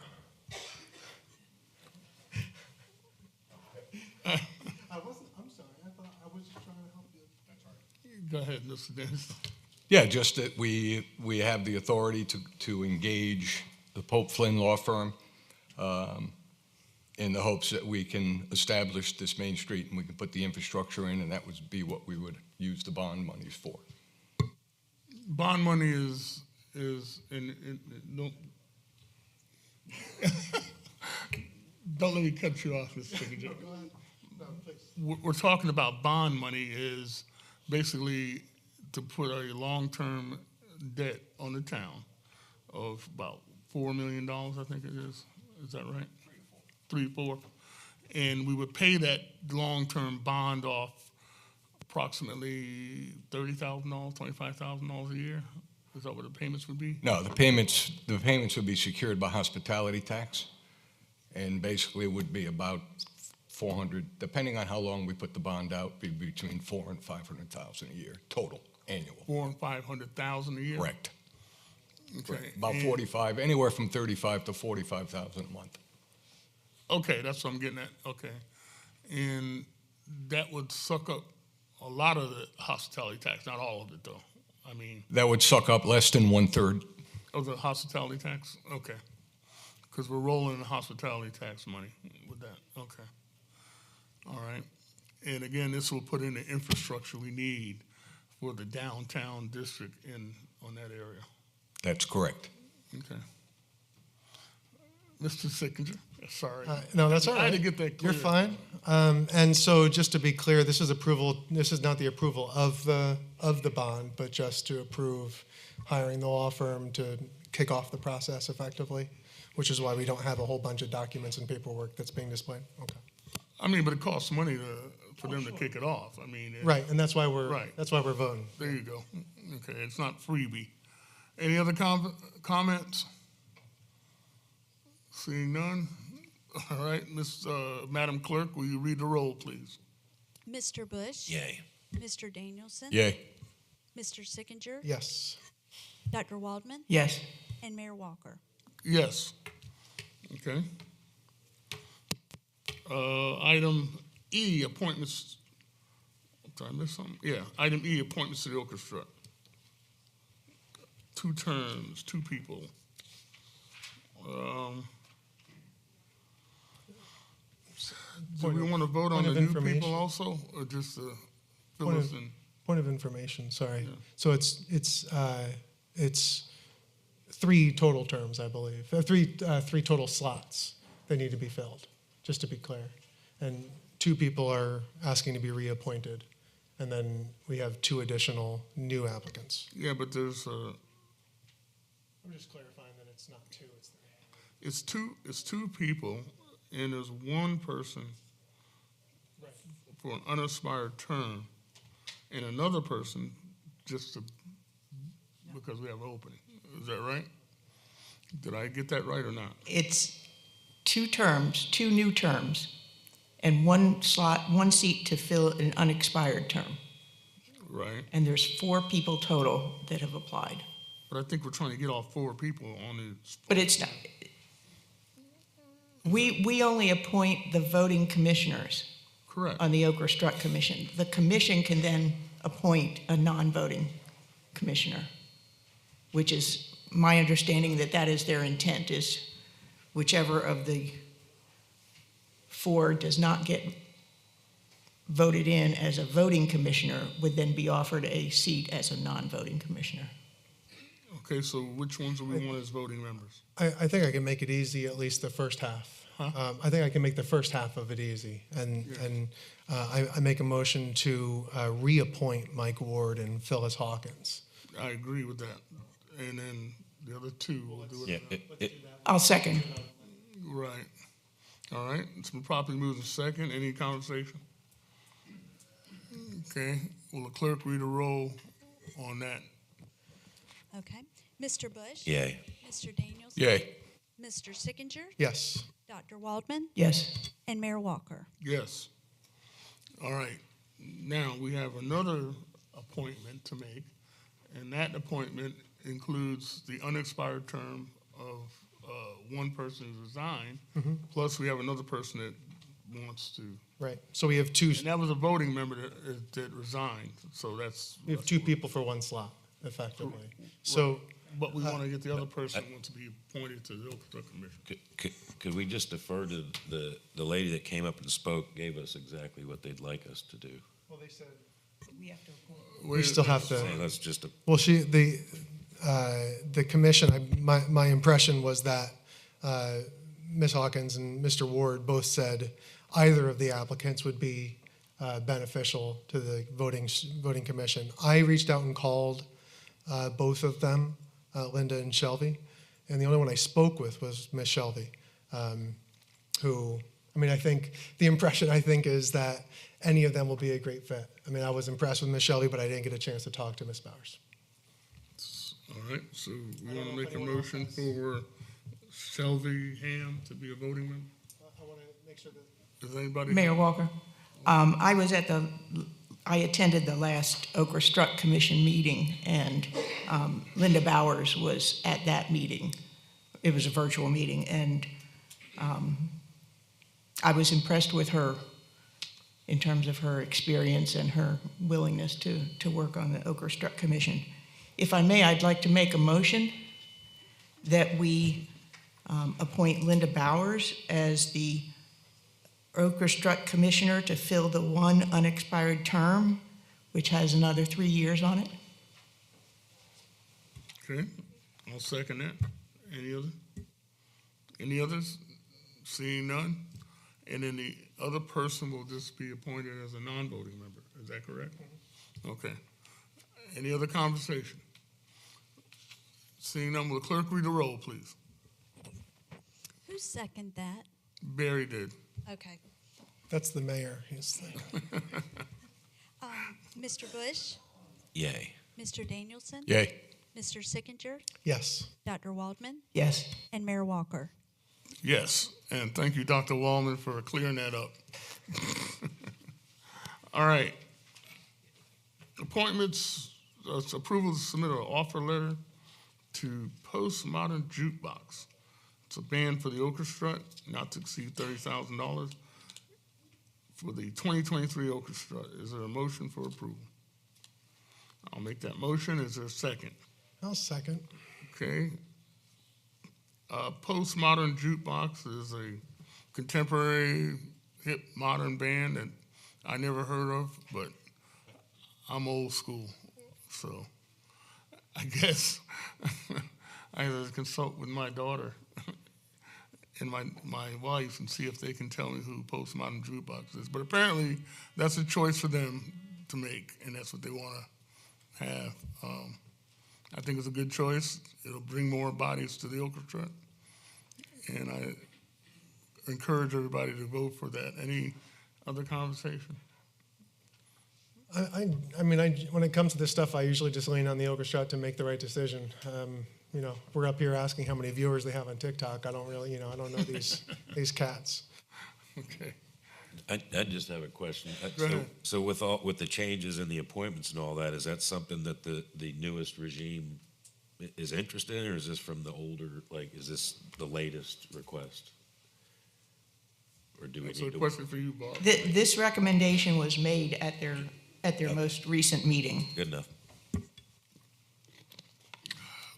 I'm sorry. I thought I was just trying to help you. Go ahead, Mr. Danielson. Yeah, just that we have the authority to engage the Pope Flynn Law Firm in the hopes that we can establish this Main Street and we can put the infrastructure in, and that would be what we would use the bond monies for. Bond money is don't don't let me cut you off, Mr. Secretary. We're talking about bond money is basically to put a long-term debt on the town of about $4 million, I think it is. Is that right? 3 or 4. And we would pay that long-term bond off approximately $30,000, $25,000 a year. Is that what the payments would be? No, the payments would be secured by hospitality tax, and basically would be about 400, depending on how long we put the bond out, be between 400,000 and 500,000 a year total, annual. 400,000 and 500,000 a year. Correct. Okay. About And- 45, anywhere from 35 to 45,000 a month. Okay, that's what I'm getting at. Okay, and that would suck up a lot of the hospitality tax, not all of it though. I mean, That would suck up less than 1/3. of the hospitality tax. Okay, because we're rolling the hospitality tax money with that. Okay, all right. And again, this will put in the infrastructure we need for the downtown district on that area. That's correct. Okay. Mr. Sickinger, sorry. No, that's all right. I had to get that clear. You're fine. And so just to be clear, this is not the approval of the bond, but just to approve hiring the law firm to kick off the process effectively, which is why we don't have a whole bunch of documents and paperwork that's being displayed. Okay. I mean, but it costs money for them to kick it off. I mean, Right, and that's why we're Right. voting. There you go. Okay, it's not freebie. Any other comments? Seeing none. All right, Madam Clerk, will you read the roll, please? Mr. Bush. Yay. Mr. Danielson. Yay. Mr. Sickinger, Yes. Dr. Waldman, Yes. and Mayor Walker. Yes. Okay. Item E, appointments. Did I miss something? Yeah, item E, appointments to the orchestra. 2 terms, 2 people. Do we want to vote on point the of new information. people also, or just fill Point us of- in? Point of information, sorry. Yeah. So it's 3 total terms, I believe. Three total slots that need to be filled, just to be clear. And 2 people are asking to be reappointed. And then we have 2 additional new applicants. Yeah, but there's, I'm just clarifying that it's not 2, it's 3. it's two people, and there's one person Right. for an unexpired term, and another person just to, because we have an opening. Is that right? Did I get that right or not? It's 2 terms, 2 new terms, and 1 slot, 1 seat to fill an unexpired term. Right. And there's 4 people total that have applied. But I think we're trying to get all 4 people on the. But it's not, we only appoint the voting commissioners Correct. on the Okra Strutt Commission. The commission can then appoint a non-voting commissioner, which is my understanding that is their intent, is whichever of the 4 does not get voted in as a voting commissioner would then be offered a seat as a non-voting commissioner. Okay, so which ones do we want as voting members? I think I can make it easy, at least the first half. Huh? I think I can make the first half of it easy. I make a motion to reappoint Mike Ward and Phyllis Hawkins. I agree with that. And then the other 2 will do it. Yeah, I'll second. Right. All right, it's been properly moved and second. Any conversation? Okay, will the clerk read a roll on that? Okay. Mr. Bush? yay. Mr. Danielson? Yay. Mr. Sickinger? Yes. Dr. Waldman? Yes. And Mayor Walker? Yes. All right, now we have another appointment to make, and that appointment includes the unexpired term of one person who's resigned, plus we have another person that wants to, Right. So we have 2. and that was a voting member that resigned, so that's. We have 2 people for 1 slot, effectively. So But we want to get the other person who wants to be appointed to the Oakland Commission. Could we just defer to the lady that came up and spoke, gave us exactly what they'd like us to do? well, they said We have to appoint. we still have to. Say, let's just, Well, the commission. My impression was that Ms. Hawkins and Mr. Ward both said either of the applicants would be beneficial to the voting commission. I reached out and called both of them, Linda and Shelby, and the only one I spoke with was Ms. Shelby, who, I mean, I think the impression is that any of them will be a great fit. I mean, I was impressed with Ms. Shelby, but I didn't get a chance to talk to Ms. Bowers. All right, so we want to make a motion for Shelby Ham to be a voting member? I want to make sure that. Does anybody? Mayor Walker, I attended the last Okra Strutt Commission meeting, and Linda Bowers was at that meeting. It was a virtual meeting, and I was impressed with her in terms of her experience and her willingness to work on the Okra Strutt Commission. If I may, I'd like to make a motion that we appoint Linda Bowers as the Okra Strutt Commissioner to fill the 1 unexpired term, which has another 3 years on it. Okay, I'll second that. Any others? Seeing none? And then the other person will just be appointed as a non-voting member. Is that correct? Okay. Any other conversation? Seeing none, will the clerk read the roll, please? Who seconded that? Barry did. Okay. That's the mayor. He's Mr. Bush? yay. Mr. Danielson? Yay. Mr. Sickinger? yes. Dr. Waldman? Yes. And Mayor Walker? Yes, and thank you, Dr. Wallman, for clearing that up. All right. Appointments, approval to submit an offer letter to Postmodern Jukebox. It's a band for the Okra Strutt, not to exceed $30,000 for the 2023 Okra Strutt. Is there a motion for approval? I'll make that motion. Is there a second? I'll second. Okay. Postmodern Jukebox is a contemporary, hip, modern band that I never heard of, but I'm old school, so I guess I have to consult with my daughter and my wife and see if they can tell me who Postmodern Jukebox is. But apparently, that's a choice for them to make, and that's what they want to have. I think it's a good choice. It'll bring more bodies to the orchestra, and I encourage everybody to vote for that. Any other conversation? I mean, when it comes to this stuff, I usually just lean on the orchestra to make the right decision. You know, we're up here asking how many viewers they have on TikTok. I don't really, you know, I don't know these cats. Okay. I just have a question. Go ahead. So with the changes and the appointments and all that, is that something that the newest regime is interested in, or is this from the older, like, is this the latest request? Or do we That's a need to? question for you, Bob. This recommendation was made at their most recent meeting. Good enough.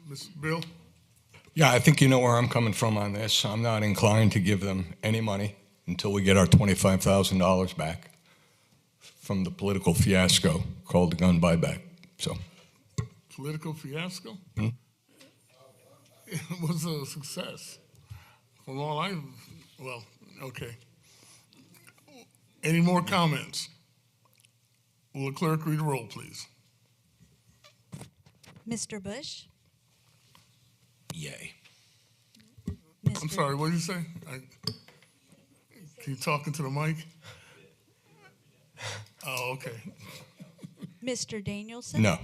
Mr. Bill? Yeah, I think you know where I'm coming from on this. I'm not inclined to give them any money until we get our $25,000 back from the political fiasco called the gun buyback. So, Political fiasco? Hmm? It was a success. From all well, okay. Any more comments? Will the clerk read the roll, please? Mr. Bush? Yay. I'm sorry, what did you say? Can you talk into the mic? Oh, okay. Mr. Danielson? no.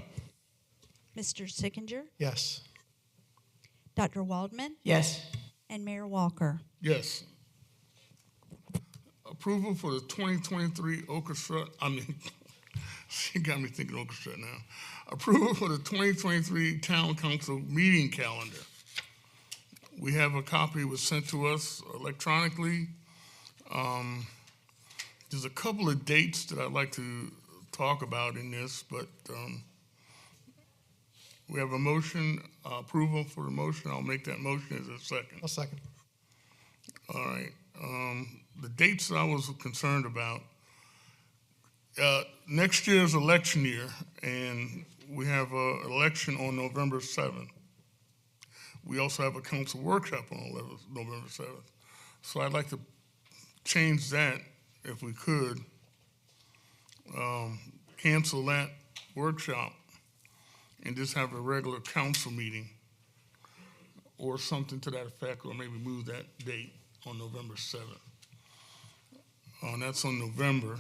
Mr. Sickinger? Yes. Dr. Waldman? Yes. And Mayor Walker? Yes. Approval for the 2023 orchestra, she got me thinking orchestra now. Approval for the 2023 Town Council meeting calendar. We have a copy was sent to us electronically. There's a couple of dates that I'd like to talk about in this, but we have a motion, approval for the motion. I'll make that motion as a second. I'll second. All right. The dates that I was concerned about, next year's election year, and we have an election on November 7th. We also have a council workshop on November 7th. So I'd like to change that if we could, cancel that workshop and just have a regular council meeting or something to that effect, or maybe move that date on November 7th. That's on November.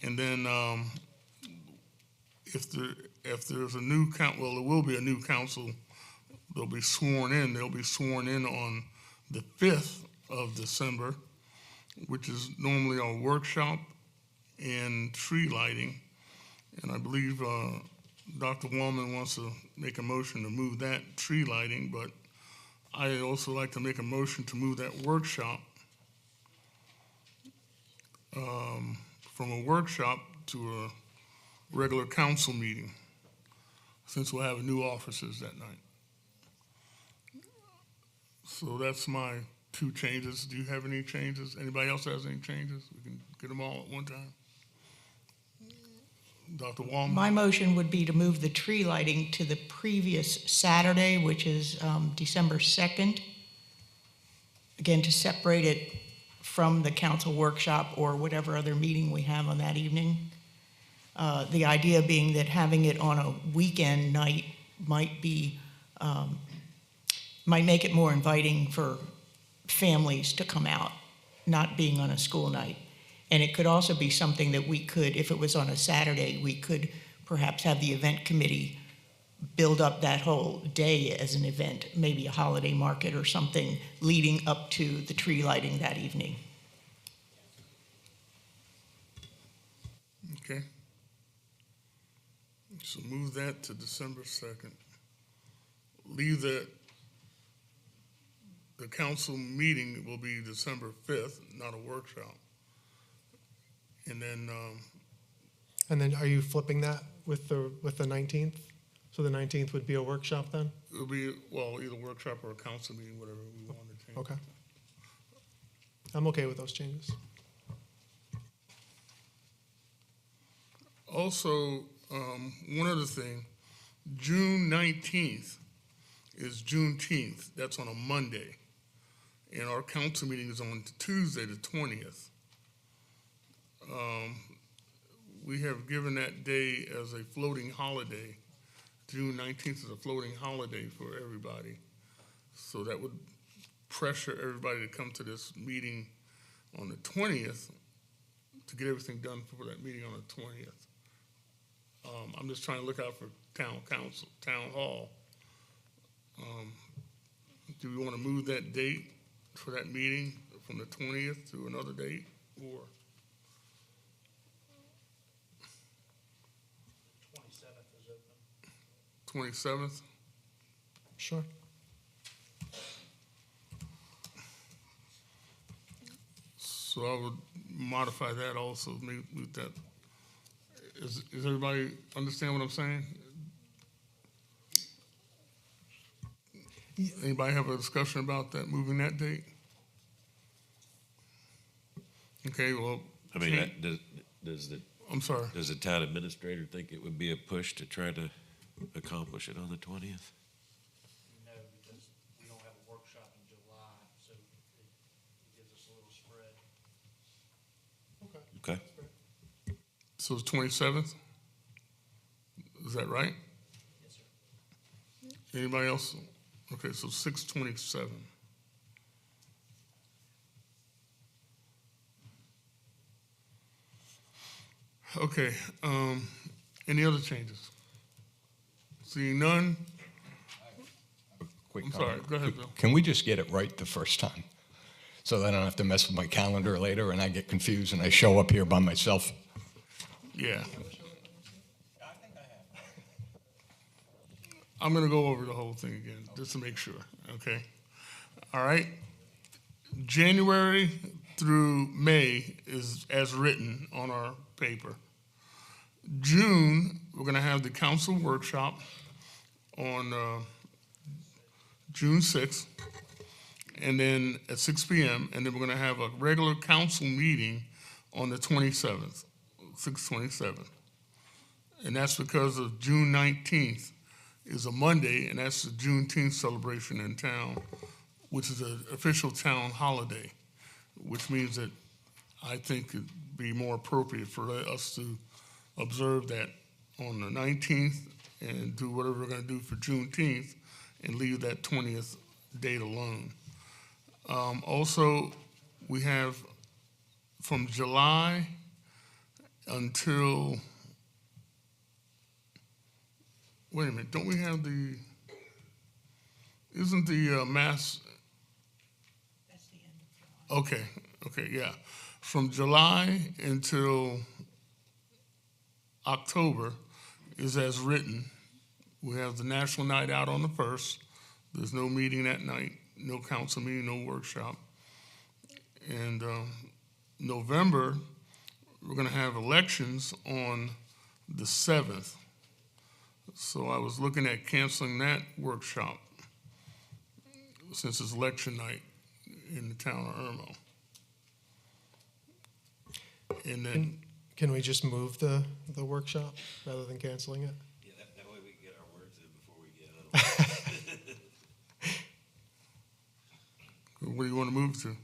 And then if there's a new well, there will be a new council. They'll be sworn in. They'll be sworn in on the 5th of December, which is normally our workshop and tree lighting. And I believe Dr. Wallman wants to make a motion to move that tree lighting, but I also like to make a motion to move that workshop from a workshop to a regular council meeting, since we'll have new officers that night. So that's my two changes. Do you have any changes? Anybody else has any changes? We can get them all at one time. Dr. Wallman? My motion would be to move the tree lighting to the previous Saturday, which is December 2nd. Again, to separate it from the council workshop or whatever other meeting we have on that evening. The idea being that having it on a weekend night might make it more inviting for families to come out, not being on a school night. And it could also be something that we could, if it was on a Saturday, we could perhaps have the event committee build up that whole day as an event, maybe a holiday market or something leading up to the tree lighting that evening. Okay. So move that to December 2nd. Leave the council meeting will be December 5th, not a workshop. And then are you flipping that with the 19th? So the 19th would be a workshop then? it'll be, well, either workshop or a council meeting, whatever we want to change. Okay. I'm okay with those changes. Also, one other thing, June 19th is Juneteenth. That's on a Monday. And our council meeting is on Tuesday, the 20th. We have given that day as a floating holiday. June 19th is a floating holiday for everybody. So that would pressure everybody to come to this meeting on the 20th to get everything done for that meeting on the 20th. I'm just trying to look out for town council, town hall. Do we want to move that date for that meeting from the 20th to another date, or? 27th is open. 27th? Sure. So I would modify that also, move that. Is everybody understand what I'm saying? Anybody have a discussion about that, moving that date? Okay, well. I mean, does I'm sorry. the town administrator think it would be a push to try to accomplish it on the 20th? No, because we don't have a workshop in July, so it gives us a little spread. Okay. So it's 27th? Is that right? Yes, sir. Anybody else? Okay, so 6/27. Okay, any other changes? Seeing none? Quick I'm sorry, comment. go ahead, Bill. Can we just get it right the first time? So that I don't have to mess with my calendar later and I get confused and I show up here by myself. Yeah. I'm gonna go over the whole thing again, just to make sure, okay? All right? January through May is as written on our paper. June, we're gonna have the council workshop on June 6th, and then at 6 p.m., and then we're gonna have a regular council meeting on the 27th, 6/27. And that's because of June 19th is a Monday, and that's the Juneteenth celebration in town, which is an official town holiday, which means that I think it'd be more appropriate for us to observe that on the 19th and do whatever we're gonna do for Juneteenth and leave that 20th date alone. Also, we have from July until, wait a minute, don't we have isn't the mass? That's the end of July. Okay, yeah. From July until October is as written. We have the National Night Out on the 1st. There's no meeting that night, no council meeting, no workshop. And November, we're gonna have elections on the 7th. So I was looking at canceling that workshop since it's election night in the town of Irmo. And then, Can we just move the workshop rather than canceling it? Yeah, that way we can get our words in before we get out. where do you want to move to? And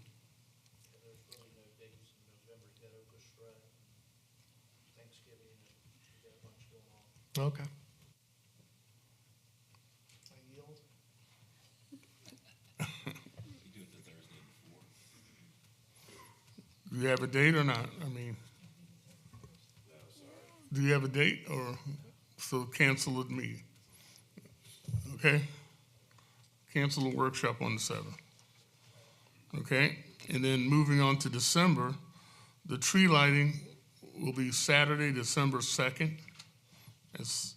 there's really no dates in November. You got Orchestra, Thanksgiving, and you got a bunch going on. Okay. We do it the Thursday before. Do you have a date or not? I mean, do you have a date or, so cancel the meeting? Okay? Cancel the workshop on the 7th. Okay? And then moving on to December, the tree lighting will be Saturday, December 2nd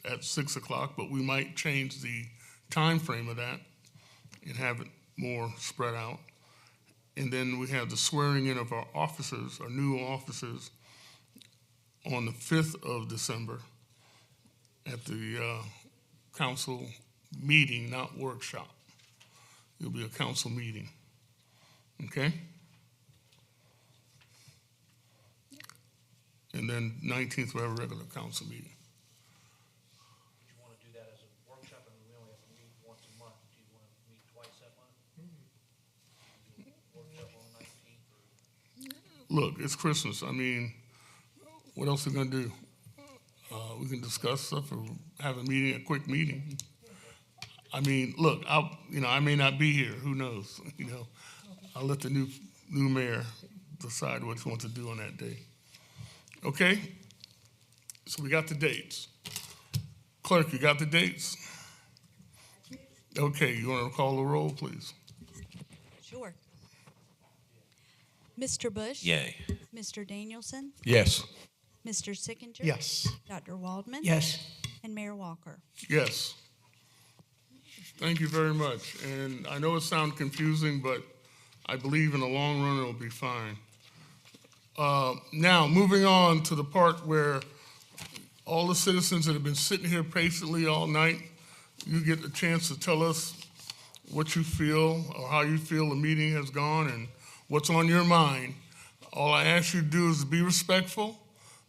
at 6 o'clock, but we might change the time frame of that and have it more spread out. And then we have the swearing in of our officers, our new officers, on the 5th of December at the council meeting, not workshop. It'll be a council meeting. Okay? And then 19th, we'll have a regular council meeting. Did you want to do that as a workshop? I mean, we only have to meet once a month. Do you want look, it's Christmas. I mean, what else are we gonna do? We can discuss stuff or have a meeting, a quick meeting. I mean, look, I may not be here. Who knows? I'll let the new mayor decide what he wants to do on that day. Okay? So we got the dates. Clerk, you got the dates? Okay, you want to call the roll, please? Sure. Mr. Bush? Yay. Mr. Danielson? Yes. Mr. Sickinger? Yes. Dr. Waldman? Yes. And Mayor Walker. Yes. Thank you very much. And I know it sounds confusing, but I believe in the long run it'll be fine. Now, moving on to the part where all the citizens that have been sitting here patiently all night, you get a chance to tell us what you feel or how you feel the meeting has gone and what's on your mind. All I ask you to do is be respectful.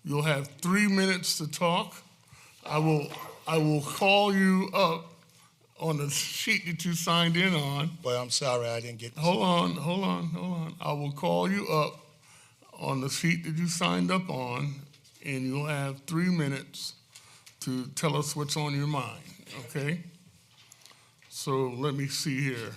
You'll have 3 minutes to talk. I will call you up on the sheet that you signed in on. Well, I'm sorry, I didn't get. Hold on. I will call you up on the sheet that you signed up on, and you'll have 3 minutes to tell us what's on your mind, okay? So let me see here.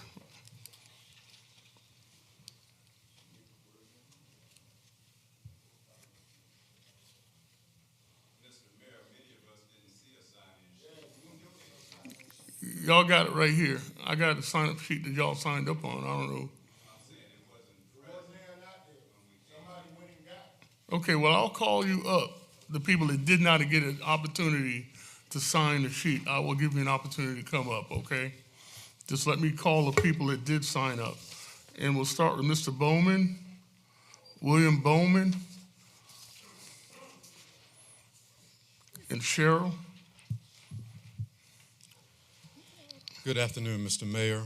Y'all got it right here. I got the sign-up sheet that y'all signed up on. I don't know. Okay, well, I'll call you up, the people that did not get an opportunity to sign the sheet. I will give you an opportunity to come up, okay? Just let me call the people that did sign up. And we'll start with Mr. Bowman, William Bowman, and Cheryl. Good afternoon, Mr. Mayor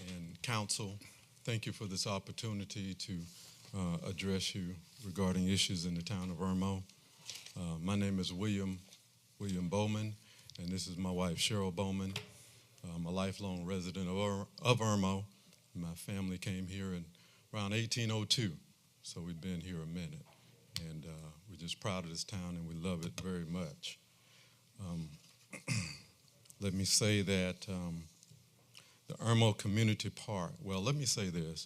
and Council. Thank you for this opportunity to address you regarding issues in the town of Irmo. My name is William Bowman, and this is my wife, Cheryl Bowman. I'm a lifelong resident of Irmo. My family came here in around 1802, so we've been here a minute. And we're just proud of this town, and we love it very much. Let me say that the Irmo Community Park, well, let me say this.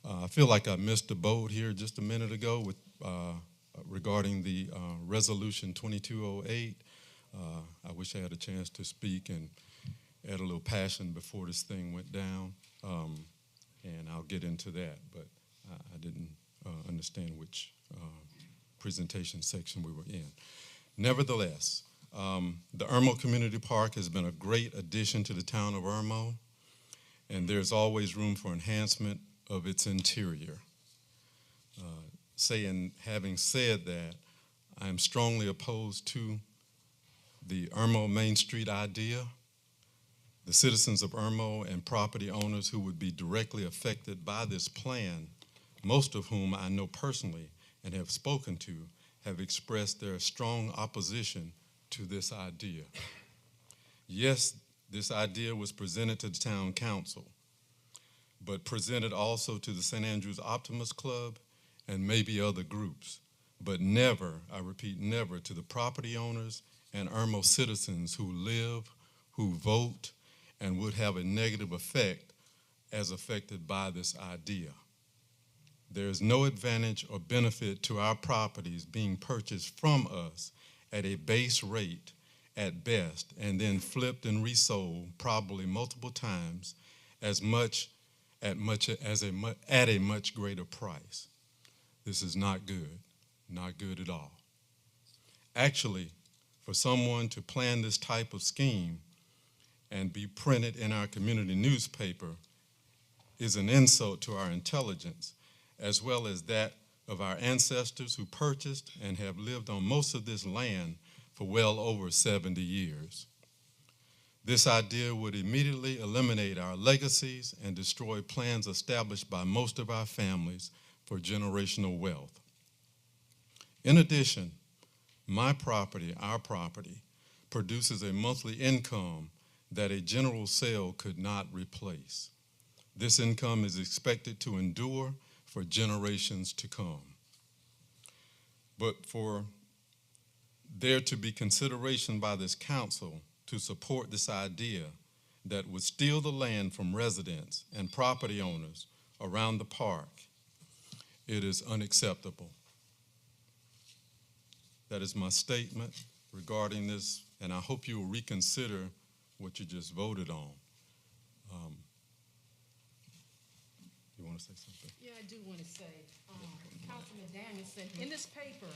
I feel like I missed the boat here just a minute ago with regarding the Resolution 2208. I wish I had a chance to speak and add a little passion before this thing went down, and I'll get into that, but I didn't understand which presentation section we were in. Nevertheless, the Irmo Community Park has been a great addition to the town of Irmo, and there's always room for enhancement of its interior. Having said that, I am strongly opposed to the Irmo Main Street idea. The citizens of Irmo and property owners who would be directly affected by this plan, most of whom I know personally and have spoken to, have expressed their strong opposition to this idea. Yes, this idea was presented to the town council, but presented also to the St. Andrews Optimist Club and maybe other groups, but never, I repeat, never to the property owners and Irmo citizens who live, who vote, and would have a negative effect as affected by this idea. There is no advantage or benefit to our properties being purchased from us at a base rate at best and then flipped and resold probably multiple times at a much greater price. This is not good at all. Actually, for someone to plan this type of scheme and be printed in our community newspaper is an insult to our intelligence, as well as that of our ancestors who purchased and have lived on most of this land for well over 70 years. This idea would immediately eliminate our legacies and destroy plans established by most of our families for generational wealth. In addition, my property, our property, produces a monthly income that a general sale could not replace. This income is expected to endure for generations to come. but for there to be consideration by this council to support this idea that would steal the land from residents and property owners around the park, it is unacceptable. That is my statement regarding this, and I hope you will reconsider what you just voted on. You want to say something? Yeah, I do want to say, Councilman Danielson, in this paper,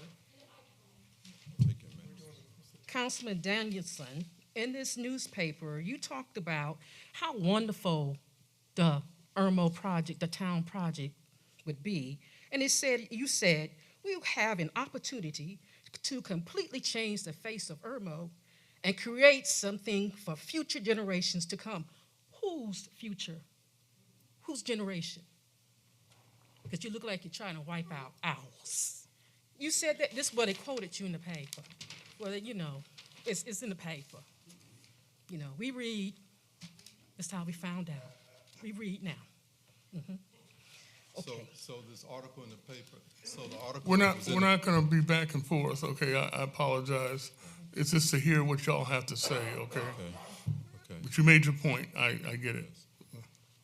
Take your minutes. Councilman Danielson, in this newspaper, you talked about how wonderful the Irmo project, the town project would be. And you said, we'll have an opportunity to completely change the face of Irmo and create something for future generations to come. Whose future? Whose generation? Because you look like you're trying to wipe out ours. You said that, this is what they quoted you in the paper. Well, you know, it's in the paper. You know, we read, that's how we found out. We read now. Okay. So this article in the paper, so the article. We're not, was in we're the- not gonna be back and forth, okay? I apologize. It's just to hear what y'all have to say, okay? Okay. But you made your point. I get it.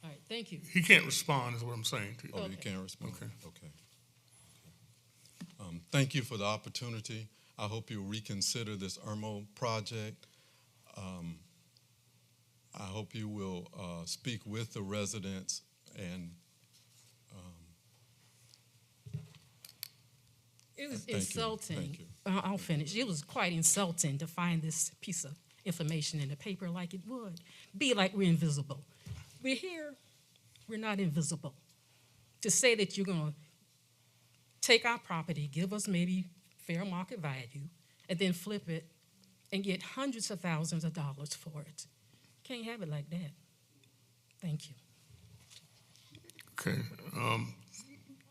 All right, thank you. He can't respond is what I'm saying to you. Oh, you can't respond? Okay. Okay. Thank you for the opportunity. I hope you'll reconsider this Irmo project. I hope you will speak with the residents and It was Thank you. insulting. Thank you. I'll finish. It was quite insulting to find this piece of information in the paper like it would. Be like we're invisible. We're here. We're not invisible. To say that you're going to take our property, give us maybe fair market value, and then flip it and get hundreds of thousands of dollars for it. Can't have it like that. Thank you. Okay,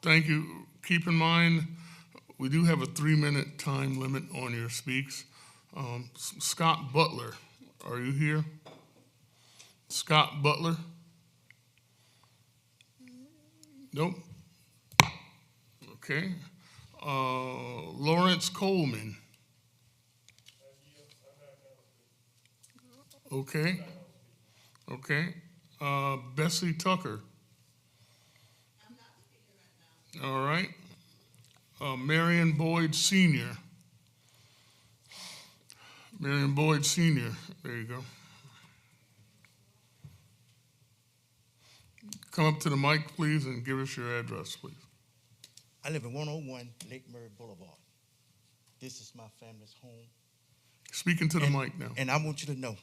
thank you. Keep in mind, we do have a 3-minute time limit on your speaks. Scott Butler, are you here? Scott Butler? Nope. Okay. Lawrence Coleman? Okay. Okay. Bessie Tucker? All right. Marion Boyd Sr. Marion Boyd Sr. There you go. Come up to the mic, please, and give us your address, please. I live in 101 Lake Murray Boulevard. This is my family's home. Speaking to the mic now. And I want you to know,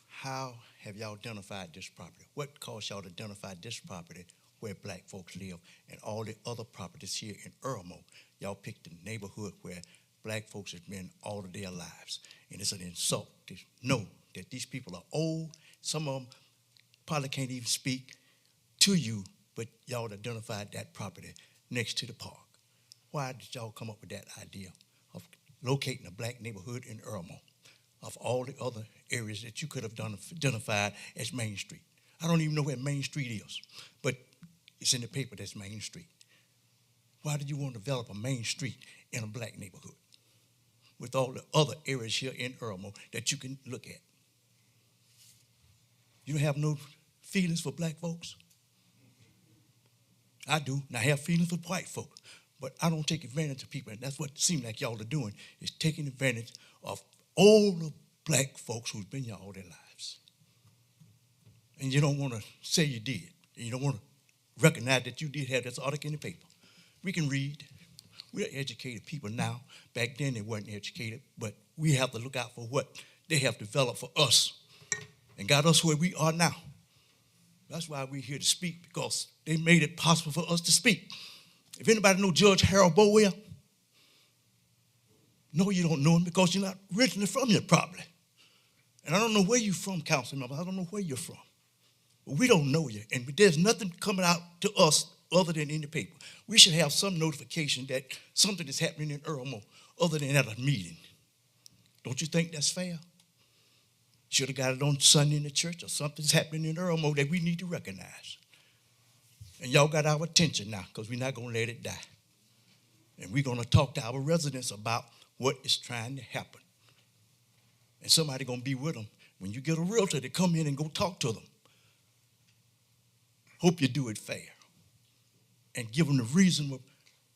how have y'all identified this property? What caused y'all to identify this property where black folks live and all the other properties here in Irmo? Y'all picked the neighborhood where black folks have been all of their lives. And it's an insult to know that these people are old. Some of them probably can't even speak to you, but y'all identified that property next to the park. Why did y'all come up with that idea of locating a black neighborhood in Irmo of all the other areas that you could have identified as Main Street? I don't even know where Main Street is, but it's in the paper that's Main Street. Why did you want to develop a Main Street in a black neighborhood with all the other areas here in Irmo that you can look at? You don't have no feelings for black folks? I do, and I have feelings for white folks, but I don't take advantage of people, and that's what it seems like y'all are doing, is taking advantage of all the black folks who's been here all their lives. And you don't want to say you did, and you don't want to recognize that you did have this article in the paper. We can read. We're educated people now. Back then they weren't educated, but we have to look out for what they have developed for us and got us where we are now. That's why we're here to speak, because they made it possible for us to speak. If anybody know Judge Harold Bowill, no, you don't know him because you're not originally from here, probably. And I don't know where you're from, council member. I don't know where you're from. But we don't know you, and there's nothing coming out to us other than in the paper. We should have some notification that something is happening in Irmo other than at a meeting. Don't you think that's fair? Should have got it on Sunday in the church, or something's happening in Irmo that we need to recognize. And y'all got our attention now, because we're not going to let it die. And we're gonna talk to our residents about what is trying to happen. And somebody gonna be with them. When you get a realtor to come in and go talk to them, hope you do it fair and give them the reasonable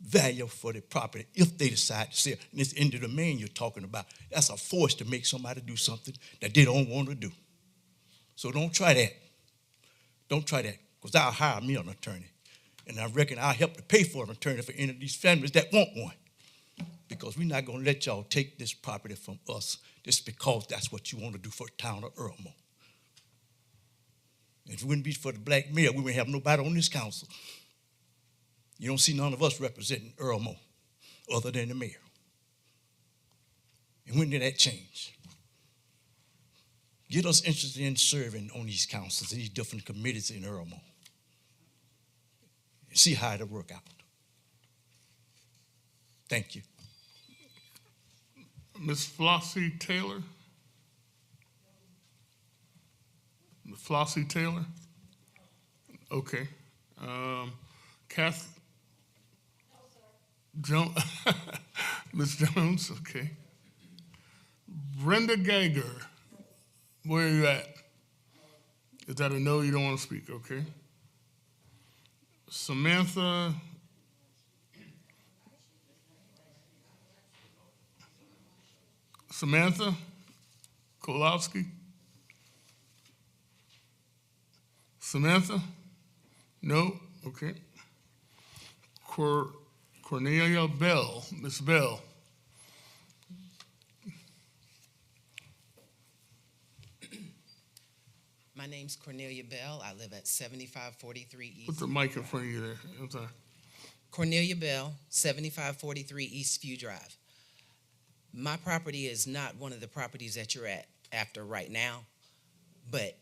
value for the property if they decide to sell. And it's in the demand you're talking about. That's a force to make somebody do something that they don't want to do. So don't try that. Don't try that, because I'll hire me an attorney. And I reckon I'll help to pay for an attorney for any of these families that want one. Because we're not going to let y'all take this property from us just because that's what you want to do for the town of Irmo. If it wouldn't be for the black mayor, we wouldn't have nobody on this council. You don't see none of us representing Irmo other than the mayor. And when did that change? Get us interested in serving on these councils and these different committees in Irmo. And see how it'll work out. Thank you. Ms. Flossie Taylor? Ms. Flossie Taylor? Okay. Kath? Ms. Jones, okay. Brenda Gager, where are you at? Is that a no, you don't want to speak? Okay. Samantha Kolowski? Samantha? No? Okay. Cornelia Bell, Miss Bell. My name's Cornelia Bell. I live at 7543 East. Put the mic in front of you there. I'm sorry. Cornelia Bell, 7543 East View Drive. My property is not one of the properties that you're after right now, but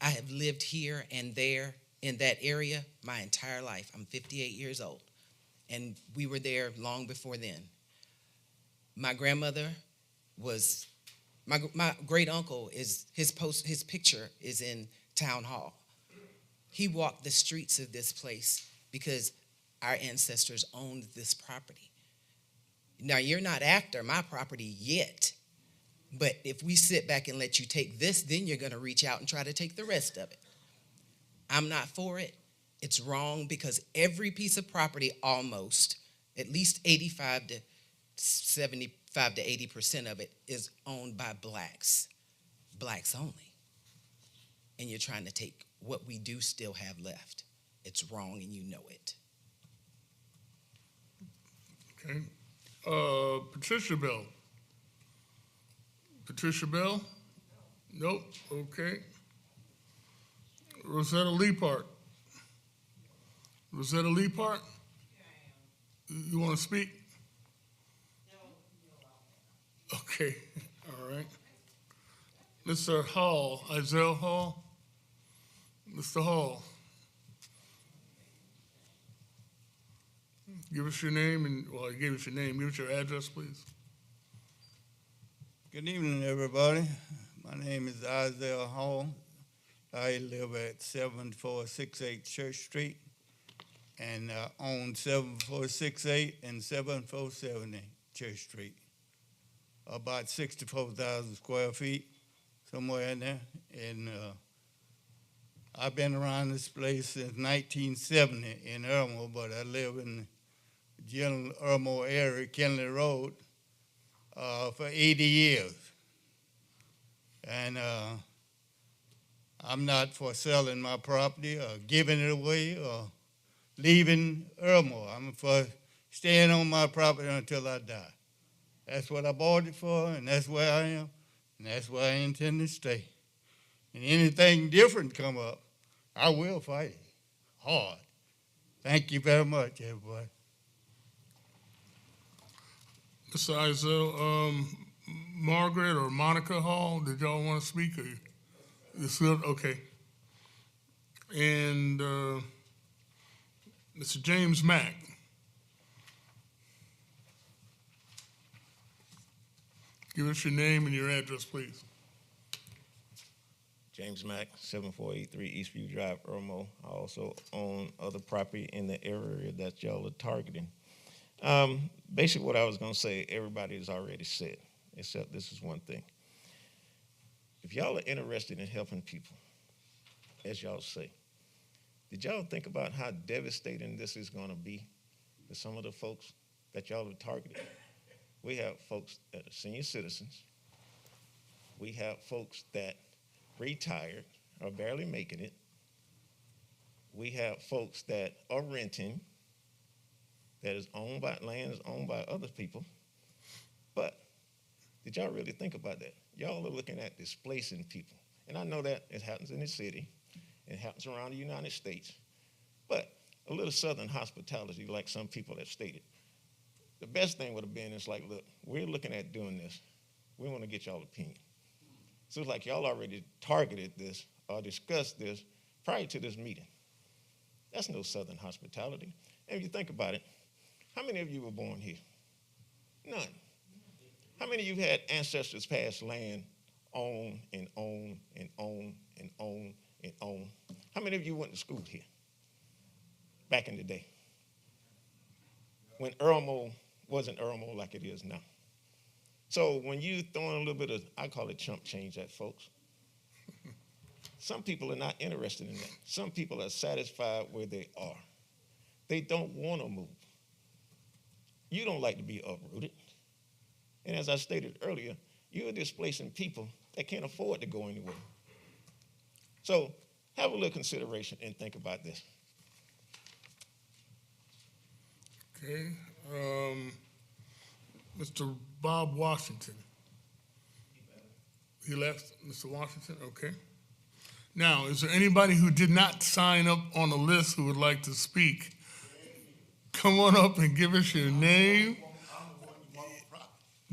I have lived here and there in that area my entire life. I'm 58 years old, and we were there long before then. My grandmother was, my great uncle is, his picture is in Town Hall. He walked the streets of this place because our ancestors owned this property. Now, you're not after my property yet, but if we sit back and let you take this, then you're going to reach out and try to take the rest of it. I'm not for it. It's wrong because every piece of property almost, at least 85 to 75 to 80% of it is owned by blacks only. And you're trying to take what we do still have left. It's wrong and you know it. Okay. Patricia Bell. Patricia Bell? Nope. Okay. Rosetta Leapart. Rosetta Leapart? You want to speak? No. Okay. All right. Mr. Hall, Isaiah Hall. Mr. Hall. Give us your name and, well, you gave us your name. Give us your address, please. Good evening, everybody. My name is Isaiah Hall. I live at 7468 Church Street and own 7468 and 7470 Church Street. About 64,000 square feet, somewhere in there. And I've been around this place since 1970 in Irmo, but I live in the general Irmo area, Kenley Road, for 80 years. And I'm not for selling my property or giving it away or leaving Irmo. I'm for staying on my property until I die. That's what I bought it for, and that's where I am, and that's where I intend to stay. And anything different come up, I will fight it hard. Thank you very much, everybody. Mr. Isaiah, Margaret or Monica Hall, did y'all want to speak? Or you still, okay. And Mr. James Mack. Give us your name and your address, please. James Mack, 7483 Eastview Drive, Irmo. I also own other property in the area that y'all are targeting. Basically, what I was going to say, everybody has already said, except this is one thing. If y'all are interested in helping people, as y'all say, did y'all think about how devastating this is going to be to some of the folks that y'all have targeted? We have folks that are senior citizens. We have folks that retired, are barely making it. We have folks that are renting, that is owned by land is owned by other people. But did y'all really think about that? Y'all are looking at displacing people. And I know that it happens in the city, it happens around the United States. But a little Southern hospitality, like some people have stated. The best thing would have been is like, look, we're looking at doing this. We want to get y'all opinion. So it's like y'all already targeted this or discussed this prior to this meeting. That's no Southern hospitality. And if you think about it, how many of you were born here? None. How many of you had ancestors pass land on and on and on and on and on? How many of you went to school here back in the day when Irmo wasn't Irmo like it is now? So when you throwing a little bit of, I call it chump change at folks, some people are not interested in that. Some people are satisfied where they are. They don't want to move. You don't like to be uprooted. And as I stated earlier, you're displacing people that can't afford to go anywhere. So have a little consideration and think about this. Okay. Mr. Bob Washington. He left, Mr. Washington? Okay. Now, is there anybody who did not sign up on the list who would like to speak? Come on up and give us your name.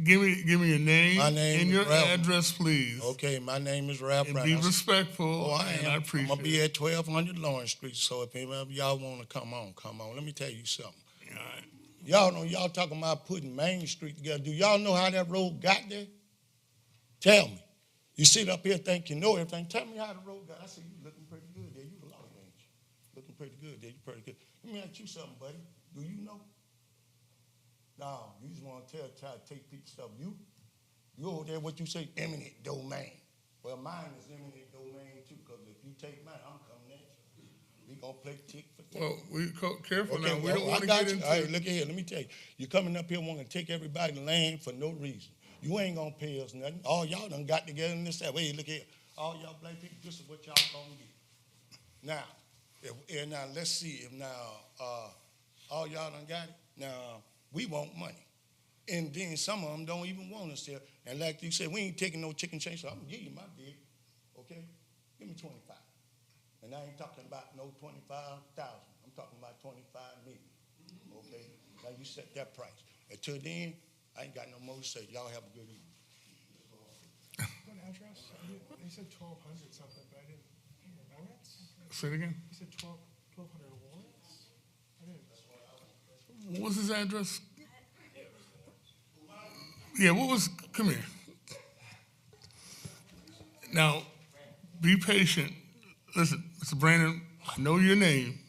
Give me your name, My name and is your Ralph. address, please. Okay, my name is Ralph And Brown. be respectful, Oh, I and am. I I'm appreciate gonna be it. at 1200 Lawrence Street. So if any of y'all want to come on, come on. Let me tell you something. All right. Y'all know y'all talking about putting Main Street together. Do y'all know how that road got there? Tell me. You sit up here think you know everything. Tell me how the road got. I said you looking pretty good there. You a lot of range. Looking pretty good there. You pretty good. Let me ask you something, buddy. Do you know? No, you just want to try to take people's stuff. You over there, what you say, eminent domain. Well, mine is eminent domain too, because if you take mine, I'm coming at you. We gonna play tick for tick. Well, careful Okay, now. We well, don't want I to got get you. into All right, look here. Let me tell you. You coming up here wanting to take everybody's land for no reason. You ain't gonna pay us nothing. All y'all done got together and this that. Wait, look here. All y'all black people, this is what y'all gonna get. Now, now let's see if all y'all done got it. Now we want money. And then some of them don't even want us there. And like you said, we ain't taking no chicken change, so I'm gonna give you my bid, okay? Give me 25. And I ain't talking about no 25,000. I'm talking about 25 million, okay? Now you set that price. Until then, I ain't got no more to say. Y'all have a good evening. What address? You said 1200 something, but I didn't. Lawrence? Say it again. You said 1200 Lawrence? I didn't. What's his address? Yeah, come here. Now, be patient. Listen, Mr. Brandon, I know your name.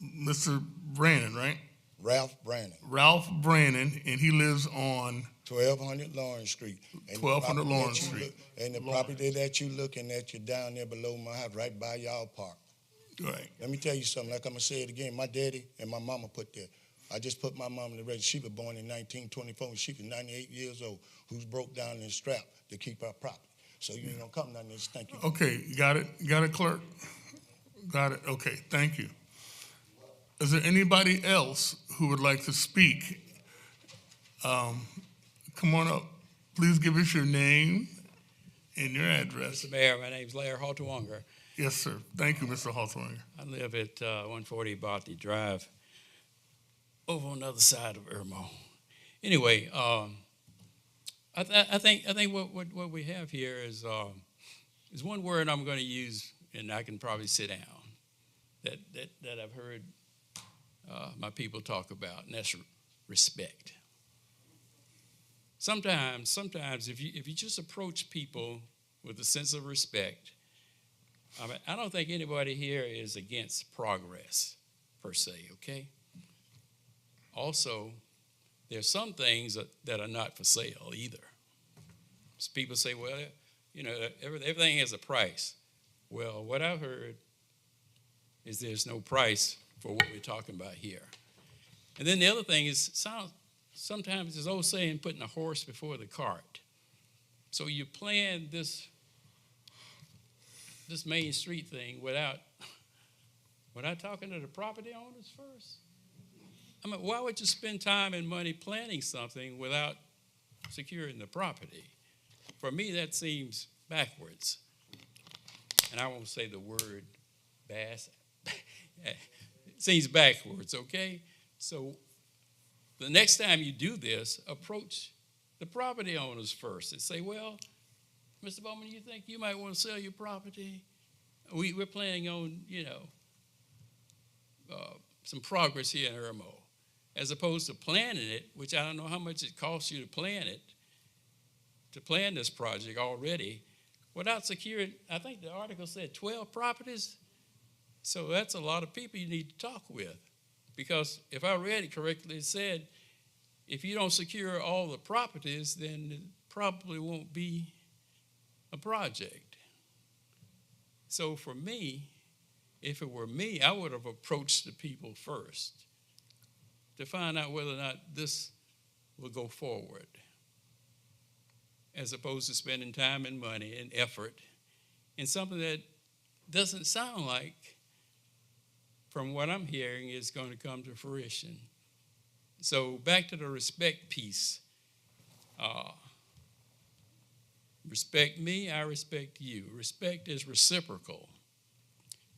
Mr. Brandon, right? Ralph Brandon. Ralph Brandon, and he lives on 1200 Lawrence Street. And 1200 the property Lawrence that you Street. and the property that you looking at, you're down there below my house, right by y'all park. Right. Let me tell you something, like I'm gonna say it again, my daddy and my mama put there. I just put my mom in the register. She was born in 1924, and she was 98 years old, who's broke down and strapped to keep her property. So you ain't gonna come nothing else. Thank you. Okay, you got it? You got it, clerk? Got it. Okay, thank you. Is there anybody else who would like to speak? Come on up. Please give us your name and your address. Mr. Mayor, my name's Larry Halterwanger. Yes, sir. Thank you, Mr. Hawthorne. I live at 140 Botany Drive, over on the other side of Irmo. Anyway, I think what we have here is one word I'm going to use, and I can probably sit down, that I've heard my people talk about, and that's respect. Sometimes if you just approach people with a sense of respect, I don't think anybody here is against progress per se, okay? Also, there's some things that are not for sale either. So people say, well, you know, everything has a price. Well, what I've heard is there's no price for what we're talking about here. And then the other thing is, sometimes there's old saying, putting a horse before the cart. So you plan this Main Street thing without talking to the property owners first. I mean, why would you spend time and money planning something without securing the property? For me, that seems backwards. And I won't say the word bass. It seems backwards, okay? So the next time you do this, approach the property owners first and say, well, Mr. Bowman, you think you might want to sell your property? We're planning on, some progress here in Irmo, as opposed to planning it, which I don't know how much it costs you to plan this project already, without securing, I think the article said 12 properties. So that's a lot of people you need to talk with. Because if I read it correctly, it said, if you don't secure all the properties, then it probably won't be a project. So for me, if it were me, I would have approached the people first to find out whether or not this will go forward, as opposed to spending time and money and effort in something that doesn't sound like, from what I'm hearing, is going to come to fruition. So back to the respect piece. Respect me, I respect you. Respect is reciprocal.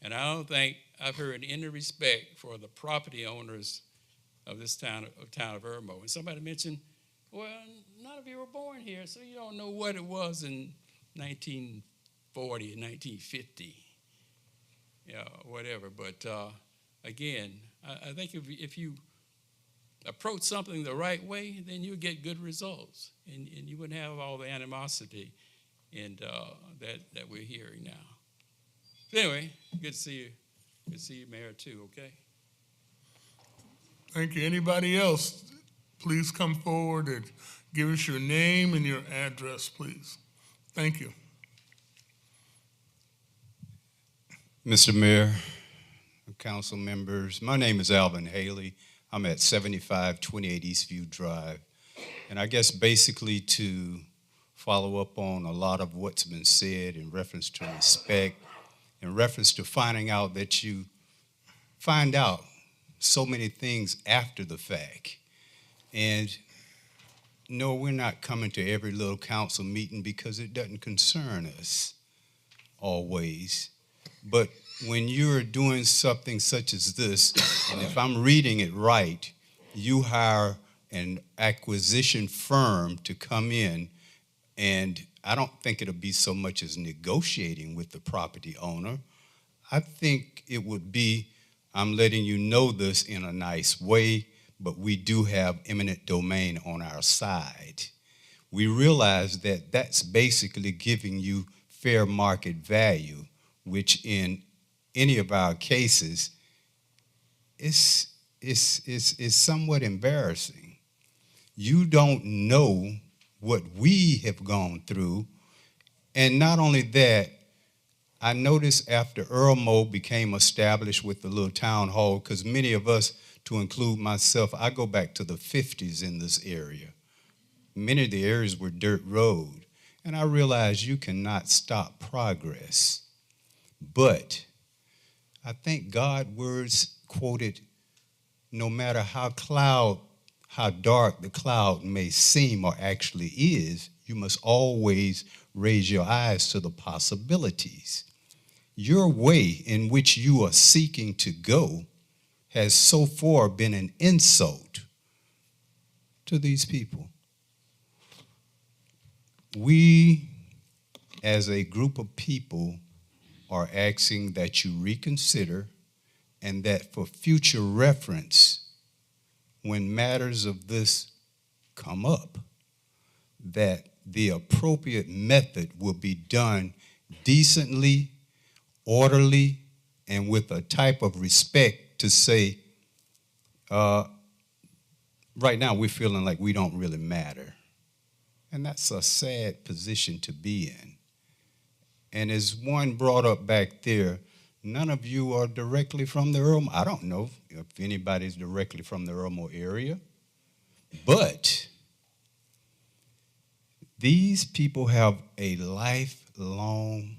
And I don't think I've heard any respect for the property owners of this town of Irmo. And somebody mentioned, well, none of you were born here, so you don't know what it was in 1940 and 1950, whatever. But again, I think if you approach something the right way, then you'll get good results, and you wouldn't have all the animosity and that we're hearing now. So anyway, good to see you. Good to see you, Mayor, too, okay? Thank you. Anybody else, please come forward and give us your name and your address, please. Thank you. Mr. Mayor, council members, my name is Alvin Haley. I'm at 7528 Eastview Drive. And I guess basically to follow up on a lot of what's been said in reference to respect, in reference to finding out that you find out so many things after the fact. And no, we're not coming to every little council meeting because it doesn't concern us always. But when you're doing something such as this, and if I'm reading it right, you hire an acquisition firm to come in, and I don't think it'll be so much as negotiating with the property owner. I think it would be, I'm letting you know this in a nice way, but we do have eminent domain on our side. We realize that that's basically giving you fair market value, which in any of our cases is somewhat embarrassing. You don't know what we have gone through, and not only that, I noticed after Irmo became established with the little town hall, because many of us, to include myself, I go back to the 50s in this area. Many of the areas were dirt road, and I realized you cannot stop progress. But I think God's words quoted, no matter how dark the cloud may seem or actually is, you must always raise your eyes to the possibilities. Your way in which you are seeking to go has so far been an insult to these people. We, as a group of people, are asking that you reconsider, and that for future reference, when matters of this come up, that the appropriate method will be done decently, orderly, and with a type of respect to say, right now we're feeling like we don't really matter. And that's a sad position to be in. And as one brought up back there, none of you are directly from the Irmo. I don't know if anybody's directly from the Irmo area, but these people have a lifelong,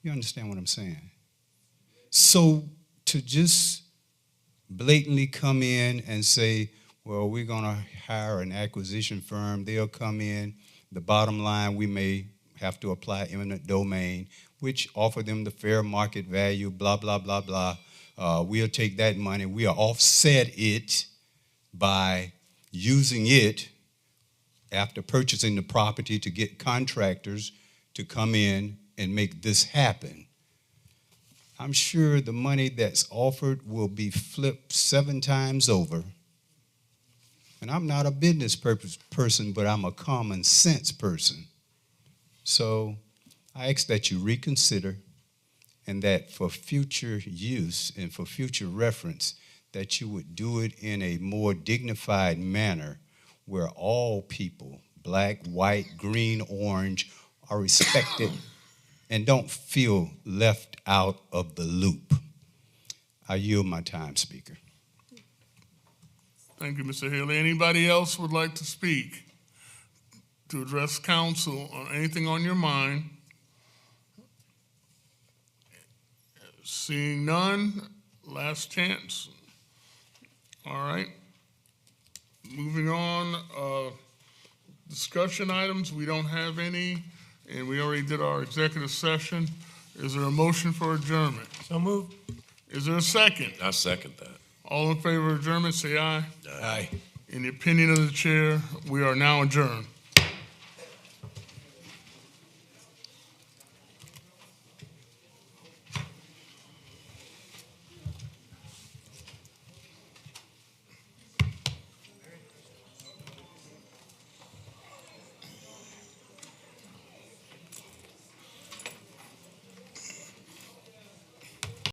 you understand what I'm saying? So to just blatantly come in and say, well, we're going to hire an acquisition firm, they'll come in, the bottom line, we may have to apply eminent domain, which offer them the fair market value, blah, blah, blah, blah. We'll take that money, we'll offset it by using it after purchasing the property to get contractors to come in and make this happen. I'm sure the money that's offered will be flipped 7 times over. And I'm not a business person, but I'm a common sense person. So I ask that you reconsider, and that for future use and for future reference, that you would do it in a more dignified manner where all people, black, white, green, orange, are respected and don't feel left out of the loop. I yield my time, Speaker. Thank you, Mr. Haley. Anybody else would like to speak, to address council on anything on your mind? Seeing none, last chance. All right. Moving on, discussion items, we don't have any, and we already did our executive session. Is there a motion for adjournment? So moved. Is there a second? I second that. All in favor of adjournment, say aye. Aye. In the opinion of the chair, we are now adjourned.